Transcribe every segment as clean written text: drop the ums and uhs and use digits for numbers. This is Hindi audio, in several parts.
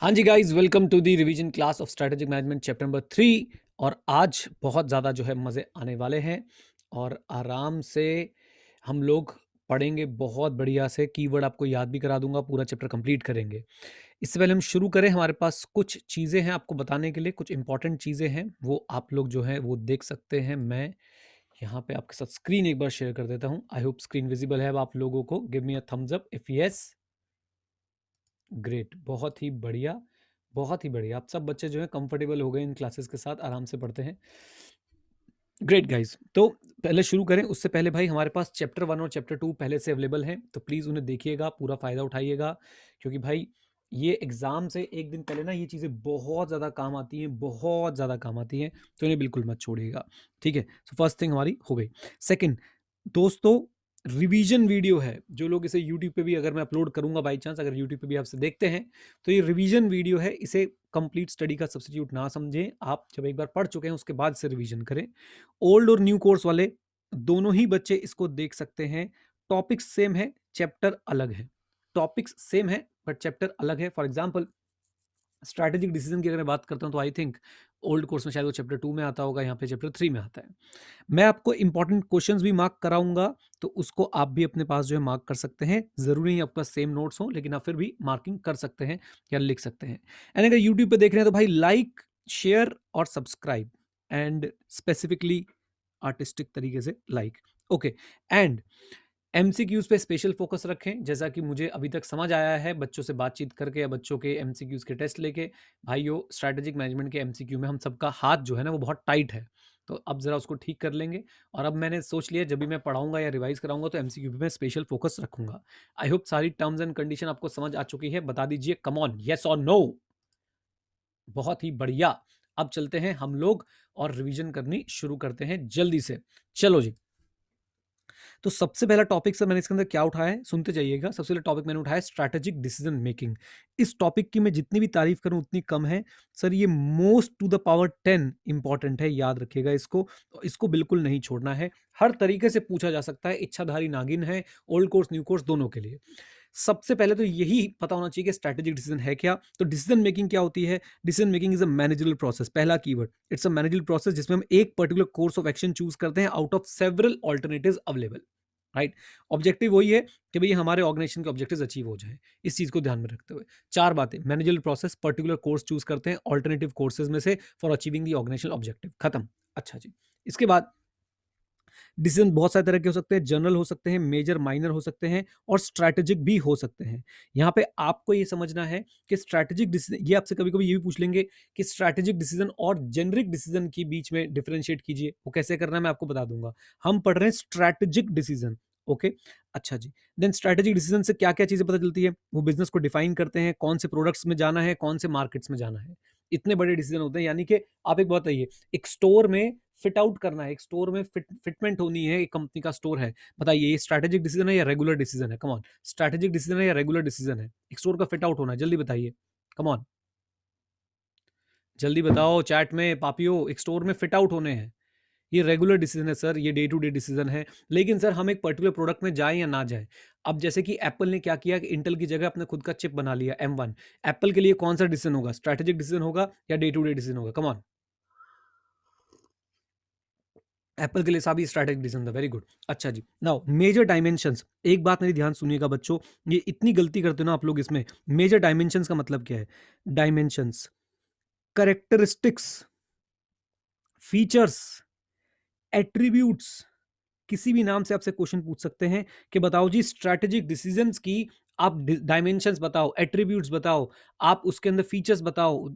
हाँ जी guys, welcome to the revision class of strategic management chapter number 3। और आज बहुत ज़्यादा जो है मज़े आने वाले हैं और आराम से हम लोग पढ़ेंगे। बहुत बढ़िया से कीवर्ड आपको याद भी करा दूंगा, पूरा चैप्टर कंप्लीट करेंगे। इससे पहले हम शुरू करें, हमारे पास कुछ चीज़ें हैं आपको बताने के लिए, कुछ इंपॉर्टेंट चीज़ें हैं, वो आप लोग जो है वो देख सकते हैं। मैं यहाँ पे आपके साथ स्क्रीन एक बार शेयर कर देता हूँ। आई होप स्क्रीन विजिबल है अब आप लोगों को। Give me a thumbs up if yes. Great, बहुत ही बढ़िया, बहुत ही बढ़िया। आप सब बच्चे जो हैं कंफर्टेबल हो गए इन क्लासेस के साथ, आराम से पढ़ते हैं। ग्रेट गाइस, तो पहले शुरू करें उससे पहले भाई हमारे पास चैप्टर 1 और चैप्टर 2 पहले से अवेलेबल हैं, तो प्लीज़ उन्हें देखिएगा, पूरा फ़ायदा उठाइएगा। क्योंकि भाई ये एग्ज़ाम से एक दिन पहले ना ये चीज़ें बहुत ज़्यादा काम आती हैं, बहुत ज़्यादा काम आती हैं, तो इन्हें बिल्कुल मत छोड़िएगा। ठीक है, सो फर्स्ट थिंग हमारी हो गई। सेकेंड दोस्तों, रिवीजन वीडियो है, जो लोग इसे यूट्यूब पे भी अगर मैं अपलोड करूंगा बाई चांस, अगर यूट्यूब पे भी आपसे देखते हैं, तो ये रिवीजन वीडियो है। इसे कंप्लीट स्टडी का सब्स्टिट्यूट ना समझें। आप जब एक बार पढ़ चुके हैं उसके बाद से रिवीजन करें। ओल्ड और न्यू कोर्स वाले दोनों ही बच्चे इसको देख सकते हैं। टॉपिक्स सेम है, चैप्टर अलग है। टॉपिक्स सेम है बट चैप्टर अलग है। फॉर एग्जाम्पल स्ट्रैटेजिक डिसीजन की अगर मैं बात करता हूं तो आई थिंक ओल्ड कोर्स में शायद वो चैप्टर 2 में आता होगा, यहाँ पे चैप्टर 3 में आता है। मैं आपको इंपॉर्टेंट क्वेश्चंस भी मार्क कराऊंगा, तो उसको आप भी अपने पास जो है मार्क कर सकते हैं। जरूरी नहीं आपके पास सेम नोट्स हो, लेकिन आप फिर भी मार्किंग कर सकते हैं या लिख सकते हैं। एंड अगर यूट्यूब पे देख रहे हैं तो भाई लाइक, शेयर और सब्सक्राइब, एंड स्पेसिफिकली आर्टिस्टिक तरीके से लाइक। ओके, एंड एमसीक्यूज पे स्पेशल फोकस रखें। जैसा कि मुझे अभी तक समझ आया है बच्चों से बातचीत करके या बच्चों के एमसीक्यूज के टेस्ट लेके, भाइयों स्ट्रैटेजिक मैनेजमेंट के एमसीक्यू में हम सबका हाथ जो है ना वो बहुत टाइट है। तो अब जरा उसको ठीक कर लेंगे। और अब मैंने सोच लिया जब भी मैं पढ़ाऊंगा या रिवाइज कराऊंगा तो एमसीक्यू पे मैं स्पेशल फोकस रखूंगा। आई होप सारी टर्म्स एंड कंडीशन आपको समझ आ चुकी है। बता दीजिए कम ऑन, यस और नो। बहुत ही बढ़िया। अब चलते हैं हम लोग और रिवीजन करनी शुरू करते हैं जल्दी से। चलो जी, तो सबसे पहला टॉपिक सर मैंने इसके अंदर क्या उठाया है, सुनते जाइएगा। सबसे पहला टॉपिक मैंने उठाया स्ट्रैटेजिक डिसीजन मेकिंग। इस टॉपिक की मैं जितनी भी तारीफ करूं उतनी कम है सर। ये most to the power 10 important है, याद रखिएगा इसको। इसको बिल्कुल नहीं छोड़ना है। हर तरीके से पूछा जा सकता है, इच्छाधारी नागिन है, ओल्ड कोर्स न्यू कोर्स दोनों के लिए। सबसे पहले तो यही पता होना चाहिए कि स्ट्रैटेजिक डिसीजन है क्या। तो डिसीजन मेकिंग क्या होती है? Decision making is a managerial process. पहला keyword, it's a managerial process जिसमें हम एक particular course of action choose करते हैं out of several alternatives available. Right, objective वही है कि भाई हमारे ऑर्गेनाइजेशन के ऑब्जेक्टिव्स अचीव हो जाए। इस चीज को ध्यान में रखते हुए चार बातें। Managerial process, particular course choose करते हैं ऑल्टरनेटिव कोर्सेज में से for achieving the organisational objective, खत्म। अच्छा जी, इसके बाद डिसीजन बहुत सारे तरह के हो सकते हैं। जनरल हो सकते हैं, मेजर माइनर हो सकते हैं, और स्ट्रैटेजिक भी हो सकते हैं। यहाँ पे आपको ये समझना है कि स्ट्रैटेजिक डिसीजन, ये आपसे कभी कभी ये भी पूछ लेंगे कि स्ट्रैटेजिक डिसीजन और जेनरिक डिसीजन के बीच में डिफरेंशिएट कीजिए। वो कैसे करना है मैं आपको बता दूंगा। हम पढ़ रहे हैं स्ट्रैटेजिक डिसीजन। ओके, अच्छा जी। देन स्ट्रैटेजिक डिसीजन से क्या क्या चीजें पता चलती है? वो बिजनेस को डिफाइन करते हैं, कौन से प्रोडक्ट्स में जाना है, कौन से मार्केट्स में जाना है। इतने बड़े डिसीजन होते हैं। यानी कि आप एक बात बताइए, एक स्टोर में फिट आउट करना है, एक स्टोर में फिटमेंट होनी है, एक कंपनी का स्टोर है। बताइए ये स्ट्रैटेजिक डिसीजन है या रेगुलर डिसीजन है? कम ऑन, स्ट्रैटेजिक डिसीजन है या रेगुलर डिसीजन है? एक स्टोर का फिट आउट होना है, जल्दी बताइए। कम ऑन, जल्दी बताओ चैट में पापियो। एक स्टोर में फिट आउट होने हैं, ये रेगुलर डिसीजन है सर, ये डे टू डे डिसीजन है। लेकिन सर हम एक पर्टिकुलर प्रोडक्ट में जाएं या ना जाएं। अब जैसे कि एप्पल ने क्या किया कि इंटेल की जगह अपने खुद का चिप बना लिया M1। एप्पल के लिए कौन सा डिसीजन होगा? स्ट्रैटेजिक डिसीजन होगा या डे टू डे डिसीजन होगा? कम ऑन, एप्पल के लिए साभी स्ट्रैटेजिक डिसीजन था। Very good. अच्छा जी, नाउ मेजर डायमेंशंस। एक बात मेरी ध्यान सुनिएगा बच्चों, ये इतनी गलती करते हो ना आप लोग इसमें। मेजर डायमेंशंस का मतलब क्या है? डायमेंशंस, करेक्टरिस्टिक्स, फीचर्स, एट्रीब्यूट्स, किसी भी नाम से आपसे क्वेश्चन पूछ सकते हैं कि बताओ जी स्ट्रैटेजिक डिसीजंस की आप डायमेंशंस बताओ, एट्रीब्यूट्स बताओ, आप उसके अंदर फीचर्स बताओ।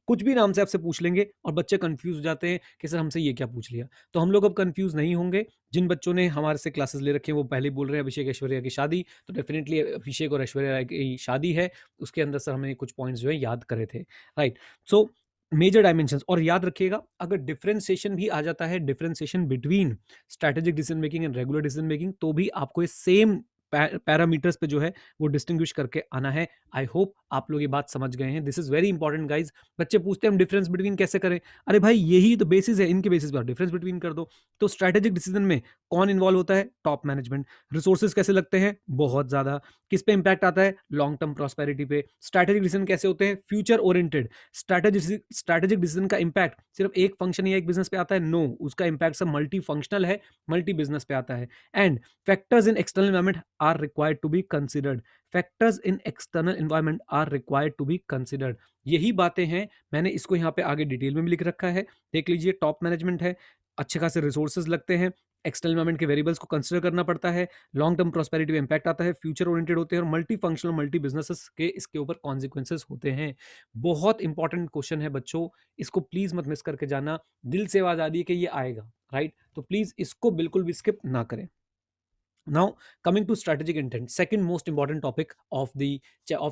कुछ भी नाम से आपसे पूछ लेंगे और बच्चे कंफ्यूज हो जाते हैं कि सर हमसे ये क्या पूछ लिया। तो हम लोग अब कंफ्यूज नहीं होंगे। जिन बच्चों ने हमारे से क्लासेस ले रखे हैं वो पहले बोल रहे हैं अभिषेक ऐश्वर्या की शादी, तो डेफिनेटली अभिषेक और ऐश्वर्या की शादी है। उसके अंदर सर हमने कुछ पॉइंट्स जो है याद करे थे। Right, so major dimensions. और याद रखिएगा अगर डिफरेंशिएशन भी आ जाता है, differentiation between strategic decision making and regular decision making, तो भी आपको ये सेम पैरामीटर्स पे जो है वो डिस्टिंग्विश करके आना है। आई होप आप लोग ये बात समझ गए हैं। This is very important guys. बच्चे पूछते हैं हम डिफरेंस बिटवीन कैसे करें। अरे भाई यही तो बेसिस है, इनके बेसिस पर डिफरेंस बिटवीन कर दो। तो स्ट्रैटेजिक डिसीजन में कौन इन्वॉल्व होता है? Top management. रिसोर्सेज कैसे लगते हैं? बहुत ज्यादा। किस पे इंपैक्ट आता है? लॉन्ग टर्म प्रॉस्पेरिटी पे। स्ट्रैटेजिक डिसीजन कैसे होते हैं? Future oriented. स्ट्रैटेजिक डिसीजन का इंपैक्ट सिर्फ एक फंक्शन या एक बिजनेस पे आता है? नो, उसका इंपैक्ट सब मल्टी फंक्शनल है, मल्टी बिजनेस पे आता है। And factors in external environment are required to be considered. Factors in external environment are required to be considered. यही बातें हैं, मैंने इसको यहाँ पे आगे डिटेल में भी लिख रखा है, देख लीजिए। टॉप मैनेजमेंट है, अच्छे खासे रिसोर्सेज लगते हैं, एक्सटर्नल एनवायरमेंट के वेरिएबल्स को कंसिडर करना पड़ता है, लॉन्ग टर्म प्रॉस्पेरिटी में इंपैक्ट आता है, फ्यूचर ओरिएंटेड होते हैं और मल्टी फंक्शनल मल्टी बिजनेसेस के इसके ऊपर कॉन्सिक्वेंसेस होते हैं। बहुत इंपॉर्टेंट क्वेश्चन है बच्चों, इसको प्लीज मत मिस करके जाना। दिल से आवाज आ रही है कि ये आएगा, राइट? तो प्लीज इसको बिल्कुल भी स्किप ना करें। Now, coming to strategic intent, second most important topic of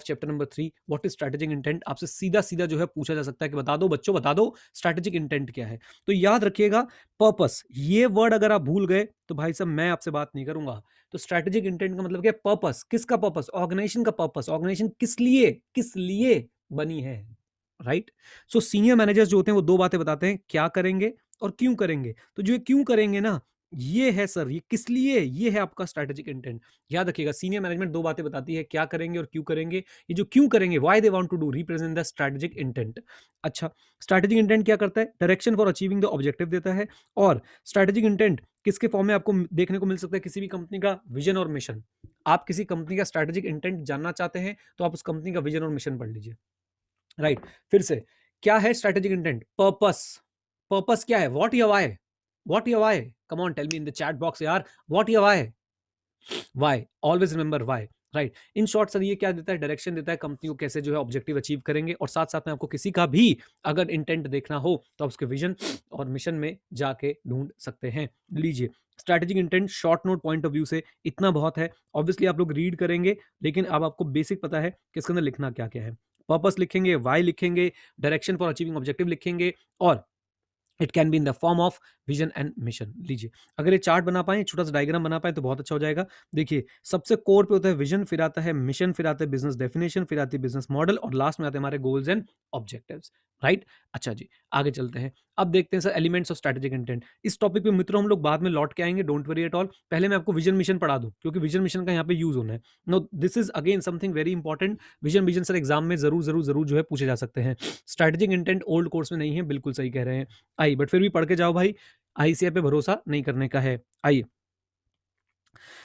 chapter number 3, what is strategic intent? आपसे सीधा सीधा जो है पूछा जा सकता है कि बता दो बच्चों, बता दो strategic intent क्या है। तो याद रखिएगा, पर्पस, ये वर्ड अगर आप भूल गए तो भाई साहब मैं आपसे बात नहीं करूंगा। तो स्ट्रैटेजिक इंटेंट का मतलब क्या है? पर्पस। किसका पर्पस? ऑर्गेनाइजेशन का पर्पस। ऑर्गेनाइजेशन किस लिए बनी है, राइट? सो सीनियर मैनेजर्स जो होते हैं वो दो बातें बताते हैं, क्या करेंगे और क्यों करेंगे। तो जो क्यों करेंगे ना, ये है सर, ये किस लिए, ये है आपका स्ट्रैटेजिक इंटेंट। याद रखिएगा, सीनियर मैनेजमेंट दो बातें बताती है, क्या करेंगे और क्यों करेंगे। ये जो क्यों करेंगे, why they want to do, represent the strategic intent. अच्छा, स्ट्रैटेजिक इंटेंट क्या करता है? Direction for achieving the objective देता है। और स्ट्रैटेजिक इंटेंट किसके फॉर्म में आपको देखने को मिल सकता है? किसी भी कंपनी का विजन और मिशन। आप किसी कंपनी का स्ट्रैटेजिक इंटेंट जानना चाहते हैं तो आप उस कंपनी का विजन और मिशन पढ़ लीजिए, राइट? फिर से, क्या है स्ट्रैटेजिक इंटेंट? पर्पस। पर्पस क्या है? What your why? What your why? Come on, tell me in the chat box यार, what your why? Why, always remember why, right? In short sir ये क्या देता है? डायरेक्शन देता है कंपनी को कैसे जो है ऑब्जेक्टिव अचीव करेंगे। और साथ साथ में आपको किसी का भी अगर इंटेंट देखना हो तो आप उसके विजन और मिशन में जाके ढूंढ सकते हैं। लीजिए, strategic intent short note point of view से इतना बहुत है। ऑब्वियसली आप लोग रीड करेंगे, लेकिन अब आपको बेसिक पता है कि इसके अंदर लिखना क्या क्या है। पर्पस लिखेंगे, वाई लिखेंगे, डायरेक्शन फॉर अचीविंग ऑब्जेक्टिव लिखेंगे, और it can be in the form of vision and mission. लीजिए, अगर ये चार्ट बना पाए, छोटा सा डायग्राम बना पाए तो बहुत अच्छा हो जाएगा। देखिए, सबसे कोर पे होता है विजन, फिर आता है मिशन, फिर आता है बिजनेस डेफिनेशन, फिर आती है बिजनेस मॉडल, और लास्ट में आते हैं हमारे गोल्स एंड ऑब्जेक्टिव्स, राइट? अच्छा जी, आगे चलते हैं। अब देखते हैं sir elements of strategic intent. इस टॉपिक पे मित्रों हम लोग बाद में लौट के आएंगे, डोंट वरी एट ऑल। पहले मैं आपको विजन मिशन पढ़ा दूं, क्योंकि विजन मिशन का यहाँ पे यूज होना है। No, this is again something very important. Vision sir exam में जरूर जरूर जरूर जो है पूछे जा सकते हैं। स्ट्रैटेजिक इंटेंट ओल्ड कोर्स में नहीं है, बिल्कुल सही कह रहे हैं आई, बट फिर भी पढ़ के जाओ भाई, आईसीआई पे भरोसा नहीं करने का है। आइए,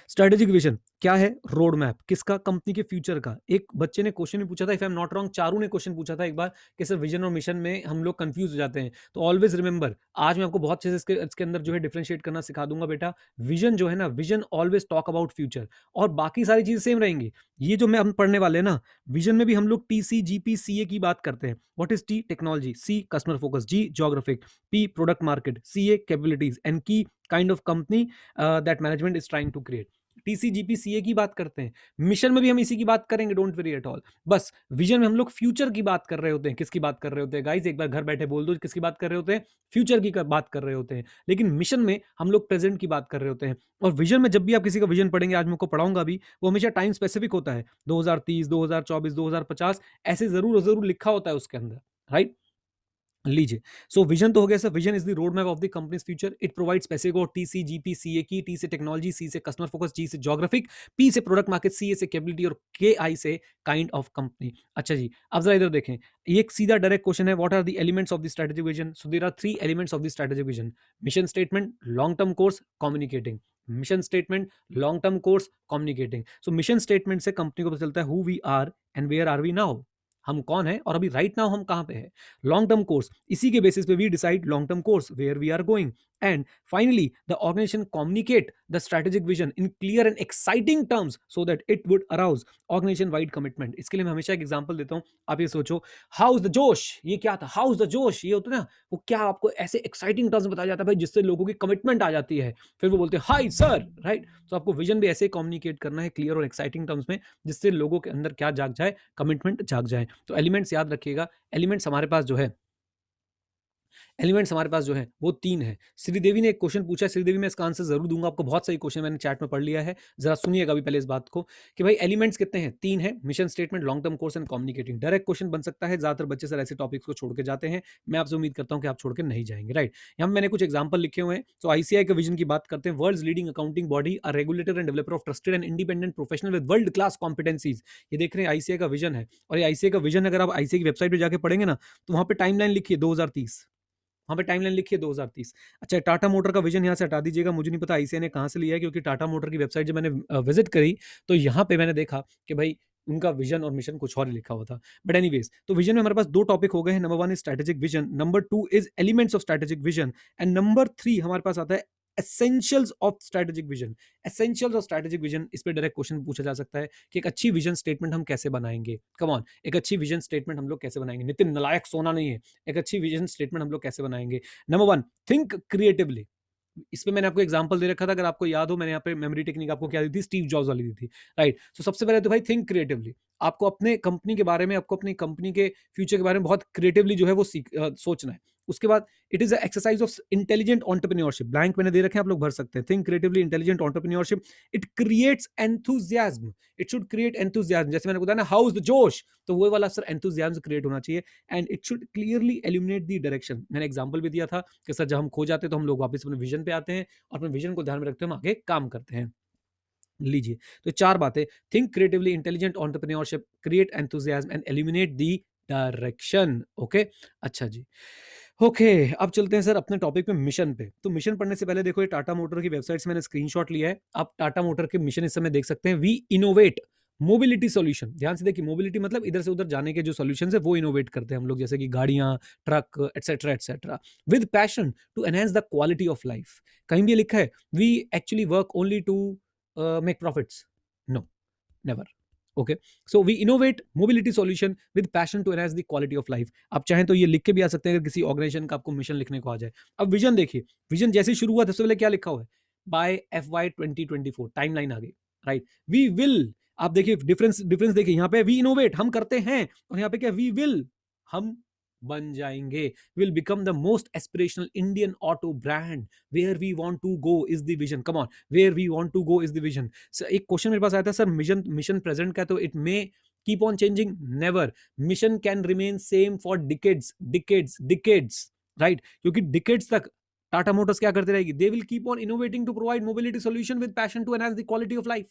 स्ट्रेटेजिक विजन क्या है? Road map. किसका? कंपनी के फ्यूचर का। एक बच्चे ने क्वेश्चन भी पूछा था, if I am not wrong, Charu ने क्वेश्चन पूछा था एक बार कि सर विजन और मिशन में हम लोग कंफ्यूज हो जाते हैं। तो ऑलवेज रिमेंबर, आज मैं आपको बहुत चीज इसके अंदर जो है डिफरेंशिएट करना सिखा दूंगा बेटा। विजन जो है ना, vision always talk about future, और बाकी सारी चीजें सेम रहेंगी। ये जो मैं हम पढ़ने वाले हैं ना, विजन में भी हम लोग टीसी जीपी सीए की बात करते हैं। What is T? Technology, C customer focus, G geographic, P product market, C A capabilities, and K kind of company that management is trying to create. TCGP CA की बात करते हैं। मिशन में भी हम इसी की बात करेंगे, डोंट वरी एट ऑल। बस विजन में हम लोग फ्यूचर की बात कर रहे होते हैं। किसकी बात कर रहे होते हैं गाइस? एक बार घर बैठे बोल दो, किसकी बात कर रहे होते हैं? फ्यूचर की बात कर रहे होते हैं। लेकिन मिशन में हम लोग प्रेजेंट की बात कर रहे होते हैं। और विजन में जब भी आप किसी का विजन पढ़ेंगे, आज मैं आपको पढ़ाऊंगा भी, वो हमेशा टाइम स्पेसिफिक होता है। 2030, 2024, 2050, ऐसे जरूर जरूर लिखा होता है उसके अंदर, राइट? लीजिए, सो विजन तो हो गया sir. Vision is the road map of the companies future. It provide specific और टी सी जीपी सीए की, टी से टेक्नोलॉजी, सी से कस्टमर फोकस, जी से ज्योग्राफिक, पी से प्रोडक्ट मार्केट, सी से कैपेबिलिटी, और के आई से काइंड ऑफ कंपनी। अच्छा जी, अब जरा इधर देखें, एक सीधा डायरेक्ट क्वेश्चन है, what are the elements of the strategic vision? So there are 3 elements of the strategic vision. Mission statement, long term course, communicating. Mission statement, long term course, communicating. So mission statement से कंपनी को पता चलता है who we are and where are we now, हम कौन है और अभी राइट नाउ हम कहां पे है। लॉन्ग टर्म कोर्स, इसी के बेसिस पे we decide long term course, where we are going. And finally the organisation communicate the strategic vision in clear and exciting terms so that it would arouse organisation wide commitment. इसके लिए मैं हमेशा एक एग्जांपल देता हूं। आप ये सोचो, हाउस द जोश, ये क्या था? हाउस द जोश, ये होता है ना, वो क्या आपको ऐसे एक्साइटिंग टर्म्स बताया जाता है भाई, जिससे लोगों की कमिटमेंट आ जाती है, फिर वो बोलते हैं हाई सर, राइट? तो आपको विजन भी ऐसे कम्युनिकेट करना है, क्लियर और एक्साइटिंग टर्म्स में, जिससे लोगों के अंदर क्या जाग जाए? कमिटमेंट जाग जाए। तो एलिमेंट्स याद रखिएगा। एलिमेंट्स हमारे पास जो है, एलिमेंट्स हमारे पास जो है वो 3 है। श्रीदेवी ने एक क्वेश्चन पूछा है, श्रीदेवी मैं इसका आंसर ज़रूर दूँगा आपको, बहुत सही क्वेश्चन मैंने चैट में पढ़ लिया है। ज़रा सुनिएगा अभी पहले इस बात को कि भाई एलिमेंट्स कितने हैं? 3 हैं, mission statement, long term course and communicating. Direct question बन सकता है, ज़्यादातर बच्चे सर ऐसे टॉपिक्स को छोड़ के जाते हैं। मैं आपसे उम्मीद करता हूँ कि आप छोड़ के नहीं जाएँगे, राइट? यहाँ पे मैंने कुछ एग्जांपल लिखे हुए हैं। तो आईसीएआई के विजन की बात करते हैं, world's leading accounting body, a regulator and developer of trusted and independent professional with world class competencies. ये देख रहे हैं आईसीएआई का विजन है, और ये आईसीएआई का विजन अगर आप आईसीएआई की वेबसाइट पे जाके पढ़ेंगे ना, तो वहाँ पे टाइमलाइन लिखी है 2030, वहाँ पे टाइमलाइन लिखी है 2030। अच्छा, टाटा मोटर का विजन यहाँ से हटा दीजिएगा, मुझे नहीं पता आईसीआई ने कहाँ से लिया है, क्योंकि टाटा मोटर की वेबसाइट जब मैंने विजिट करी, तो यहाँ पे मैंने देखा कि भाई उनका विजन और मिशन कुछ और ही लिखा हुआ था। बट एनीवेज, तो विजन में हमारे पास 2 टॉपिक हो गए हैं। Number 1 is strategic vision, number 2 is elements of strategic vision, and number 3 हमारे पास आता है essentials of strategic vision. Essentials of strategic vision, इस पे डायरेक्ट क्वेश्चन पूछा जा सकता है कि एक अच्छी विजन स्टेटमेंट हम कैसे बनाएंगे। कम ऑन, एक अच्छी विजन स्टेटमेंट हम लोग कैसे बनाएंगे? नितिन नलायक सोना नहीं है, एक अच्छी विजन स्टेटमेंट हम लोग कैसे बनाएंगे? Number 1, think creatively. इसमें मैंने आपको एग्जांपल दे रखा था, अगर आपको याद हो, मैंने यहाँ पे मेमोरी टेक्निक आपको क्या दी थी? स्टीव जॉब्स वाली दी थी, राइट? तो सबसे पहले तो भाई थिंक क्रिएटिवली। आपको अपने कंपनी के बारे में, आपको अपनी कंपनी के फ्यूचर के बारे में बहुत क्रिएटिवली जो है वो सोचना है। उसके बाद it is exercise of intelligent entrepreneurship. Blank मैंने दे रखे हैं, आप लोग भर सकते हैं। Think creatively, intelligent entrepreneurship. It creates enthusiasm, it should create enthusiasm. जैसे मैंने बताया ना, हाउ इज द जोश, तो वो वाला सर एंथुजियाज्म क्रिएट होना चाहिए। And it should clearly aluminate the direction. मैंने एग्जांपल भी दिया था कि सर जब हम खो जाते हैं तो हम लोग वापस अपने विजन पे आते हैं, और अपने विजन को ध्यान में रखते हुए हम आगे काम करते हैं। लीजिए, तो 4 बातें: think creatively, intelligent entrepreneurship, create enthusiasm and eliminate the direction. Okay, अच्छा जी। ओके, अब चलते हैं सर अपने टॉपिक पे, मिशन पे। तो मिशन पढ़ने से पहले देखो, ये टाटा मोटर की वेबसाइट से मैंने स्क्रीनशॉट लिया है। आप टाटा मोटर के मिशन इस समय देख सकते हैं। We innovate mobility solution. ध्यान से देखिए, मोबिलिटी मतलब इधर से उधर जाने के जो सॉल्यूशंस है वो इनोवेट करते हैं हम लोग, जैसे कि गाड़ियां, truck, etcetera etcetera, with passion to enhance the quality of life. कहीं भी लिखा है we actually work only to make profits? No, never. Okay, so we innovate mobility solution with passion to enhance the quality of life. आप चाहें तो ये लिख के भी आ सकते हैं, अगर किसी ऑर्गेनाइजेशन का आपको मिशन लिखने को आ जाए। अब विजन देखिए, विजन जैसे शुरू हुआ सबसे पहले क्या लिखा हुआ है? बाय FY 2024, टाइमलाइन आ गई, राइट? वी विल, आप देखिए डिफरेंस, डिफरेंस देखिए, यहाँ पे वी इनोवेट हम करते हैं, और यहाँ पे क्या? वी विल हम बन जाएंगे, will become the most aspirational Indian auto brand, where we want to go is the vision. Come on, where we want to go is the vision. एक क्वेश्चन मेरे पास आया था, सर मिशन, मिशन प्रेजेंट का, तो it may keep on changing, never. Mission can remain same for decades, decades, decades, right? क्योंकि डिकेड्स तक टाटा मोटर्स क्या करते रहेगी? They will keep on innovating to provide mobility solution with passion to enhance the quality of life,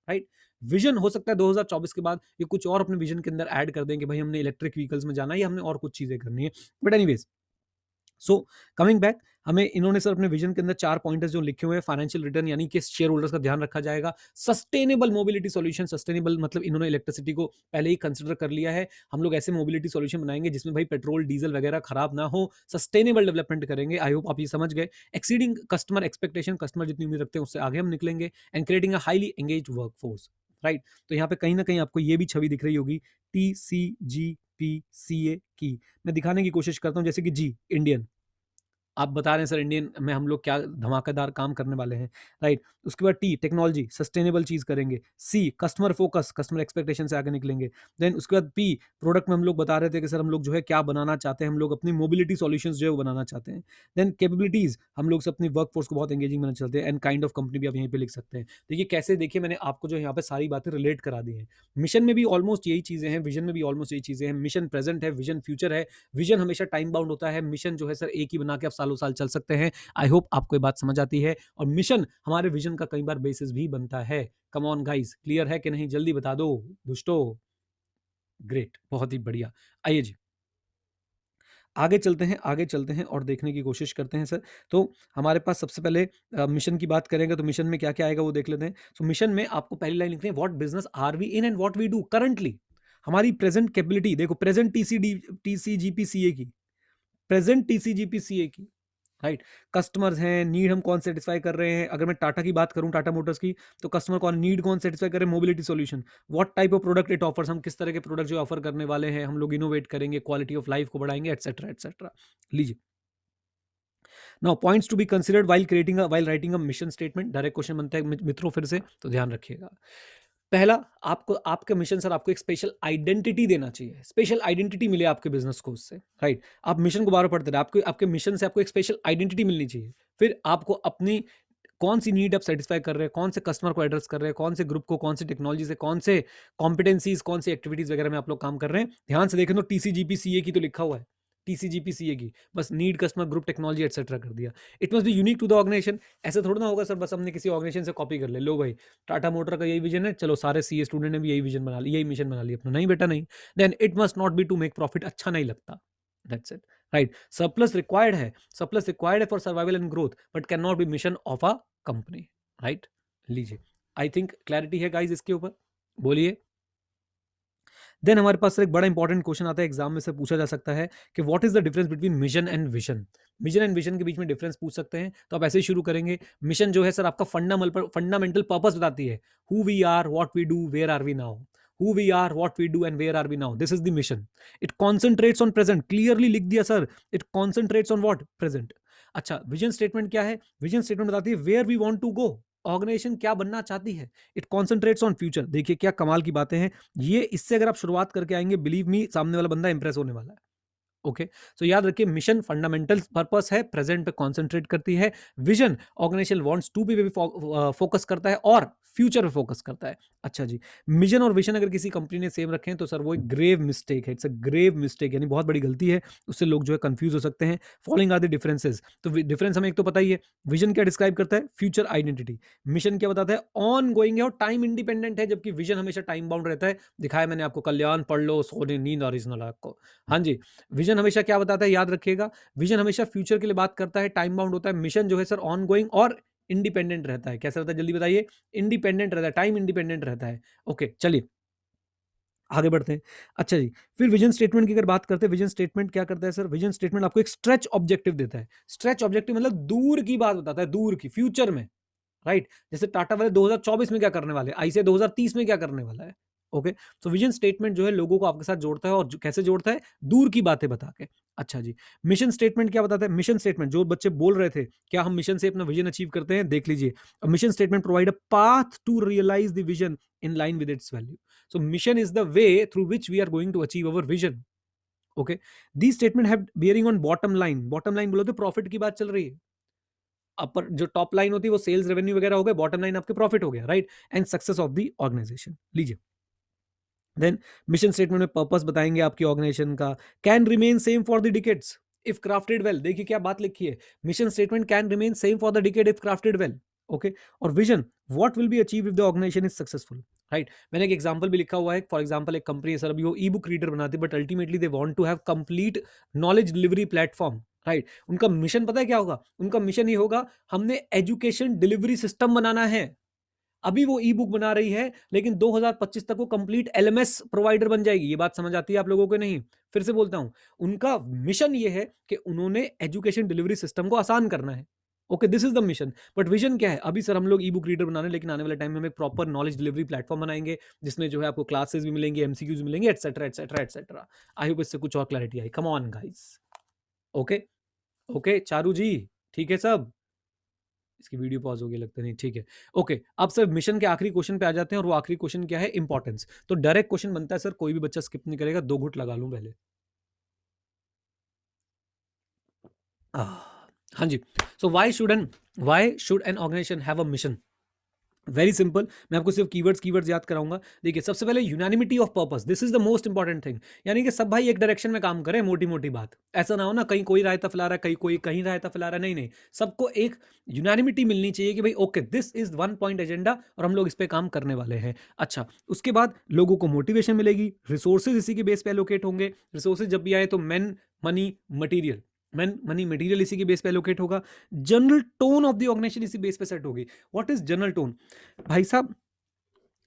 right? Vision हो सकता है 2024 के बाद ये कुछ और अपने विजन के अंदर ऐड कर दें कि भाई हमने इलेक्ट्रिक व्हीकल्स में जाना है, या हमने और कुछ चीजें करनी है। But anyways, so coming back, हमें इन्होंने सर अपने विजन के अंदर 4 पॉइंटर्स जो लिखे हुए हैं: फाइनेंशियल रिटर्न, यानी कि शेयर होल्डर्स का ध्यान रखा जाएगा; सस्टेनेबल मोबिलिटी सॉल्यूशन, सस्टेनेबल मतलब इन्होंने इलेक्ट्रिसिटी को पहले ही कंसिडर कर लिया है। हम लोग ऐसे मोबिलिटी सॉल्यूशन बनाएंगे जिसमें भाई पेट्रोल डीजल वगैरह खराब ना हो, सस्टेनेबल डेवलपमेंट करेंगे। आई होप आप ये समझ गए। एक्सीडिंग कस्टमर एक्सपेक्टेशन, कस्टमर जितनी उम्मीद रखते हैं उससे आगे हम निकलेंगे। And creating a highly engage workforce, right? तो यहाँ पे कहीं ना कहीं आपको ये भी छवि दिख रही होगी, TCGPCA की। मैं दिखाने की कोशिश करता हूँ, जैसे कि जी इंडियन, आप बता रहे हैं सर इंडियन में हम लोग क्या धमाकेदार काम करने वाले हैं, राइट? उसके बाद टी, टेक्नोलॉजी, सस्टेनेबल चीज करेंगे। सी, कस्टमर फोकस, कस्टमर एक्सपेक्टेशन से आगे निकलेंगे। देन उसके बाद पी, प्रोडक्ट में हम लोग बता रहे थे कि सर हम लोग जो है क्या बनाना चाहते हैं, हम लोग अपनी मोबिलिटी सॉल्यूशंस जो है वो बनाना चाहते हैं। देन कैपेबिलिटीज, हम लोग अपनी वर्कफोर्स को बहुत एंगेजिंग बनाना चाहते हैं। एंड काइंड ऑफ कंपनी भी आप यहीं पे लिख सकते हैं। देखिए कैसे, देखिए मैंने आपको जो यहाँ पे सारी बातें रिलेट करा दी हैं। मिशन में भी ऑलमोस्ट यही चीजें हैं, विजन में भी ऑलमोस्ट यही चीजें हैं। मिशन प्रेजेंट है, विजन फ्यूचर है। विजन हमेशा टाइम बाउंड होता है, मिशन जो है सर एक ही बना के आप सालों साल चल सकते हैं। आई होप आपको ये बात समझ आती है, और मिशन हमारे विजन का कई बार बेसिस भी बनता है। कम ऑन गाइस, क्लियर है कि नहीं? जल्दी बता दो दोस्तों। ग्रेट, बहुत ही बढ़िया। आइए जी, आगे चलते हैं, आगे चलते हैं और देखने की कोशिश करते हैं सर। तो हमारे पास सबसे पहले मिशन की बात करेंगे, तो मिशन में क्या क्या आएगा वो देख लेते हैं। तो मिशन में आपको पहली लाइन लिखनी है, what business are we in and what we do currently. हमारी प्रेजेंट कैपेबिलिटी देखो, प्रेजेंट TCGPCA की, प्रेजेंट TCGPCA की, राइट? कस्टमर्स हैं, नीड हम कौन सेटिस्फाई कर रहे हैं। अगर मैं टाटा की बात करूं, टाटा मोटर्स की, तो कस्टमर कौन, नीड कौन सेटिस्फाई कर रहे हैं? Mobility solution. What type of product it offers, हम किस तरह के प्रोडक्ट जो ऑफर करने वाले हैं, हम लोग इनोवेट करेंगे, क्वालिटी ऑफ लाइफ को बढ़ाएंगे, एटसेट्रा एटसेट्रा। लीजिए, now points to be considered while creating while writing a mission statement. Direct question बनता है मित्रों, फिर से तो ध्यान रखिएगा। पहला, आपको आपके मिशन सर आपको एक स्पेशल आइडेंटिटी देना चाहिए, स्पेशल आइडेंटिटी मिले आपके बिजनेस को उससे, राइट? आप मिशन को बार बार पढ़ते रहे, आपके आपके मिशन से आपको एक स्पेशल आइडेंटिटी मिलनी चाहिए। फिर आपको अपनी कौन सी नीड आप सेटिस्फाई कर रहे हैं, कौन से कस्टमर को एड्रेस कर रहे हैं, कौन से ग्रुप को, कौन सी टेक्नोलॉजी से, कौन से कॉम्पिटेंसीज, कौन सी एक्टिविटीज वगैरह में आप लोग काम कर रहे हैं। ध्यान से देखें तो टीसीजीपी सीए की तो लिखा हुआ है, टीसीजीपी सीए की, बस need, customer, group, technology etcetera कर दिया। It must be unique to the organization. ऐसा थोड़ा ना होगा सर बस हमने किसी ऑर्गेनाइजेशन से कॉपी कर ले, लो भाई टाटा मोटर का यही विजन है, चलो सारे सीए स्टूडेंट ने भी यही विजन बना लिया, यही मिशन बना लिया अपना। नहीं बेटा नहीं, then it must not be to make profit, अच्छा नहीं लगता। That's it, right? Surplus required है, सरप्लस रिक्वायर्ड है for survival and growth, but can not be mission of a company, right? लीजिए, आई थिंक क्लैरिटी है गाइज इसके ऊपर, बोलिए। देन हमारे पास एक बड़ा इंपॉर्टेंट क्वेश्चन आता है, एग्जाम में से पूछा जा सकता है कि what is the difference between mission and vision. Mission and vision के बीच में डिफरेंस पूछ सकते हैं, तो आप ऐसे ही शुरू करेंगे। मिशन जो है सर आपका फंडामेंटल पर्पस बताती है, who we are, what we do, where are we now. Who we are, what we do and where are we now, this is the mission. It concentrates on present, clearly लिख दिया sir, it concentrates on what, present. अच्छा, विजन स्टेटमेंट क्या है? विजन स्टेटमेंट बताती है where we want to go, organization क्या बनना चाहती है। It concentrates on future. देखिए क्या कमाल की बातें हैं ये, इससे अगर आप शुरुआत करके आएंगे, बिलीव मी सामने वाला बंदा इंप्रेस होने वाला है। ओके, सो याद रखिए, मिशन फंडामेंटल पर्पस है, प्रेजेंट पे कॉन्सेंट्रेट करती है। Vision organization wants to be focus करता है और फ्यूचर पे फोकस करता है। अच्छा जी, मिशन और विजन अगर किसी कंपनी ने सेम रखे हैं तो सर वो एक ग्रेव मिस्टेक है, इट्स अ ग्रेव मिस्टेक, यानी बहुत बड़ी गलती है, उससे लोग जो है कंफ्यूज हो सकते हैं। Following are the differences. तो डिफरेंस हमें एक तो पता ही है, विजन क्या डिस्क्राइब करता है, फ्यूचर आइडेंटिटी। मिशन क्या बताता है, ऑन गोइंग है और टाइम इंडिपेंडेंट है, जबकि विजन हमेशा टाइम बाउंड रहता है। दिखाया मैंने आपको, कल्याण पढ़ लो, सोने नींद आ रही है आपको। हाँ जी, विजन हमेशा क्या बताता है, याद रखिएगा, विजन हमेशा फ्यूचर के लिए बात करता है, टाइम बाउंड होता है। मिशन जो है सर ऑन गोइंग और इंडिपेंडेंट रहता है। कैसा रहता है, जल्दी बताइए? इंडिपेंडेंट रहता है, टाइम इंडिपेंडेंट रहता है। ओके चलिए आगे बढ़ते हैं। अच्छा जी, फिर विजन स्टेटमेंट की अगर बात करते हैं, विजन स्टेटमेंट क्या करता है सर? विजन स्टेटमेंट आपको एक स्ट्रेच ऑब्जेक्टिव देता है। स्ट्रेच ऑब्जेक्टिव मतलब दूर की बात बताता है, दूर की, फ्यूचर में, राइट? जैसे टाटा वाले 2024 में क्या करने वाले, आई से 2030 में क्या करने वाला है। ओके, तो विजन स्टेटमेंट जो है लोगों को आपके साथ जोड़ता है, और कैसे जोड़ता है, दूर की बातें बता के। अच्छा जी, मिशन स्टेटमेंट क्या बताता है? मिशन स्टेटमेंट, जो बच्चे बोल रहे थे क्या हम मिशन से अपना विजन अचीव करते हैं, देख लीजिए। Mission statement provide a path to realize the vision in line with its value. So mission is the way through which we are going to achieve our vision. Okay, the statement have bearing on bottom line. Bottom line बोलो तो प्रॉफिट की बात चल रही है। अपर जो टॉप लाइन होती है वो सेल्स रेवेन्यू वगैरह हो गए, बॉटम लाइन आपके प्रॉफिट हो गया, right? And success of the organisation. लीजिए, देन मिशन स्टेटमेंट में पर्पस बताएंगे आपकी ऑर्गेनाइजेशन का, can remain same for the decades if crafted well. देखिए क्या बात लिखी है, mission statement can remain same for the decade if crafted well. Okay, और vision, what will be achieve if the organisation is successful, right? मैंने एक एग्जांपल भी लिखा हुआ है। फॉर एग्जांपल एक कंपनी है सर, अभी वो ई बुक रीडर बनाती है, but ultimately they want to have complete knowledge delivery platform, right? उनका मिशन पता है क्या होगा? उनका मिशन ही होगा, हमने एजुकेशन डिलीवरी सिस्टम बनाना है। अभी वो ई बुक बना रही है, लेकिन 2025 तक वो कंप्लीट एलएमएस प्रोवाइडर बन जाएगी। ये बात समझ आती है आप लोगों को? नहीं, फिर से बोलता हूं, उनका मिशन ये है कि उन्होंने एजुकेशन डिलीवरी सिस्टम को आसान करना है। Okay, this is the mission. But vision क्या है? अभी सर हम लोग ई बुक रीडर बना रहे हैं, लेकिन आने वाले टाइम में हम एक प्रॉपर नॉलेज डिलीवरी प्लेटफॉर्म बनाएंगे, जिसमें जो है आपको क्लासेस भी मिलेंगे, एमसीक्यूज मिलेंगे, etcetera etcetera etcetera. I hope इससे कुछ और क्लैरिटी आई। Come on guys. Okay, okay Charu ji, ठीक है सब? इसकी वीडियो पॉज हो गई लगता नहीं, ठीक है। ओके, अब सर मिशन के आखिरी क्वेश्चन पे आ जाते हैं, और वो आखिरी क्वेश्चन क्या है? इंपॉर्टेंस। तो डायरेक्ट क्वेश्चन बनता है सर, कोई भी बच्चा स्किप नहीं करेगा, 2 घुट लगा लूं पहले। हाँ जी, so why should an organisation have a mission? Very simple, मैं आपको सिर्फ कीवर्ड्स याद कराऊंगा। देखिए, सबसे पहले unanimity of purpose, this is the most important thing. यानी कि सब भाई एक डायरेक्शन में काम करें, मोटी मोटी बात। ऐसा ना हो ना कहीं कोई रायता फैला रहा है, कहीं कोई कहीं रायता फैला रहा है, नहीं नहीं, सबको एक यूनानिमिटी मिलनी चाहिए कि भाई okay this is one point agenda और हम लोग इस पे काम करने वाले हैं। अच्छा, उसके बाद लोगों को मोटिवेशन मिलेगी, रिसोर्सेज इसी के बेस पे एलोकेट होंगे। रिसोर्सेज जब भी आए तो man, money, material, man money material इसी के बेस पे एलोकेट होगा। General tone of the organization इसी बेस पे सेट होगी। What is general tone? भाई साहब,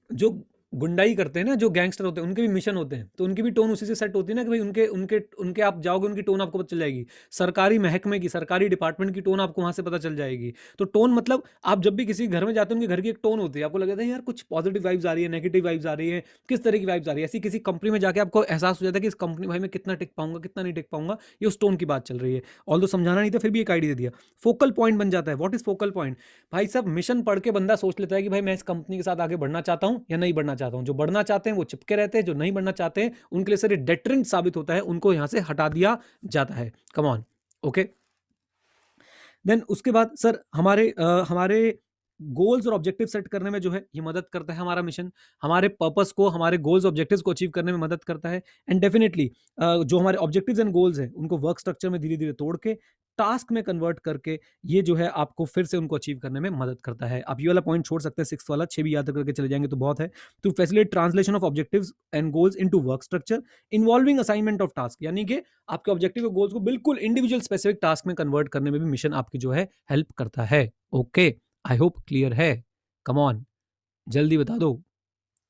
जो गुंडाई करते हैं ना, जो गैंगस्टर होते हैं, उनके भी मिशन होते हैं, तो उनकी भी टोन उसी से सेट होती है ना कि भाई उनके उनके उनके आप जाओगे, उनकी टोन आपको पता चल जाएगी। सरकारी महकमे की, सरकारी डिपार्टमेंट की टोन आपको वहां से पता चल जाएगी। तो टोन मतलब आप जब भी किसी घर में जाते हैं, उनके घर की एक टोन होती है, आपको लगता है यार कुछ पॉजिटिव वाइब्स आ रही है, नेगेटिव वाइब्स आ रही है, किस तरह की वाइब्स आ रही है। ऐसी किसी कंपनी में जाके आपको एहसास हो जाता है कि इस कंपनी भाई मैं कितना टिक पाऊंगा, कितना नहीं टिक पाऊंगा, ये उस टोन की बात चल रही है। ऑल समझाना नहीं था, फिर भी एक आइडिया दे दिया। फोकल पॉइंट बन जाता है। What is focal point? भाई साहब, मिशन पढ़ के बंदा सोच लेता है कि भाई मैं इस कंपनी के साथ आगे बढ़ना चाहता हूं या नहीं बढ़ना चाहता हूं। जो बढ़ना चाहते हैं वो चिपके रहते हैं, जो नहीं बढ़ना चाहते हैं उनके लिए सर ये डेटरेंट साबित होता है, उनको यहां से हटा दिया जाता है। Come on. ओके, देन उसके बाद सर हमारे गोल्स और ऑब्जेक्टिव सेट करने में जो है ये मदद करता है। हमारा मिशन हमारे पर्पस को, हमारे गोल्स ऑब्जेक्टिव्स को अचीव करने में मदद करता है। एंड डेफिनेटली जो हमारे ऑब्जेक्टिव्स एंड गोल्स हैं उनको वर्क स्ट्रक्चर में धीरे धीरे तोड़ के टास्क में कन्वर्ट करके ये जो है आपको फिर से उनको अचीव करने में मदद करता है। आप ये वाला पॉइंट छोड़ सकते हैं, 6 वाला, 6 भी याद करके चले जाएंगे तो बहुत है। To facilitate translation of objectives and goals into work structure involving assignment of task, यानी कि आपके ऑब्जेक्टिव और गोल्स को बिल्कुल इंडिविजुअल स्पेसिफिक टास्क में कन्वर्ट करने में भी मिशन आपकी जो है हेल्प करता है। ओके, आई होप क्लियर है। कम ऑन, जल्दी बता दो,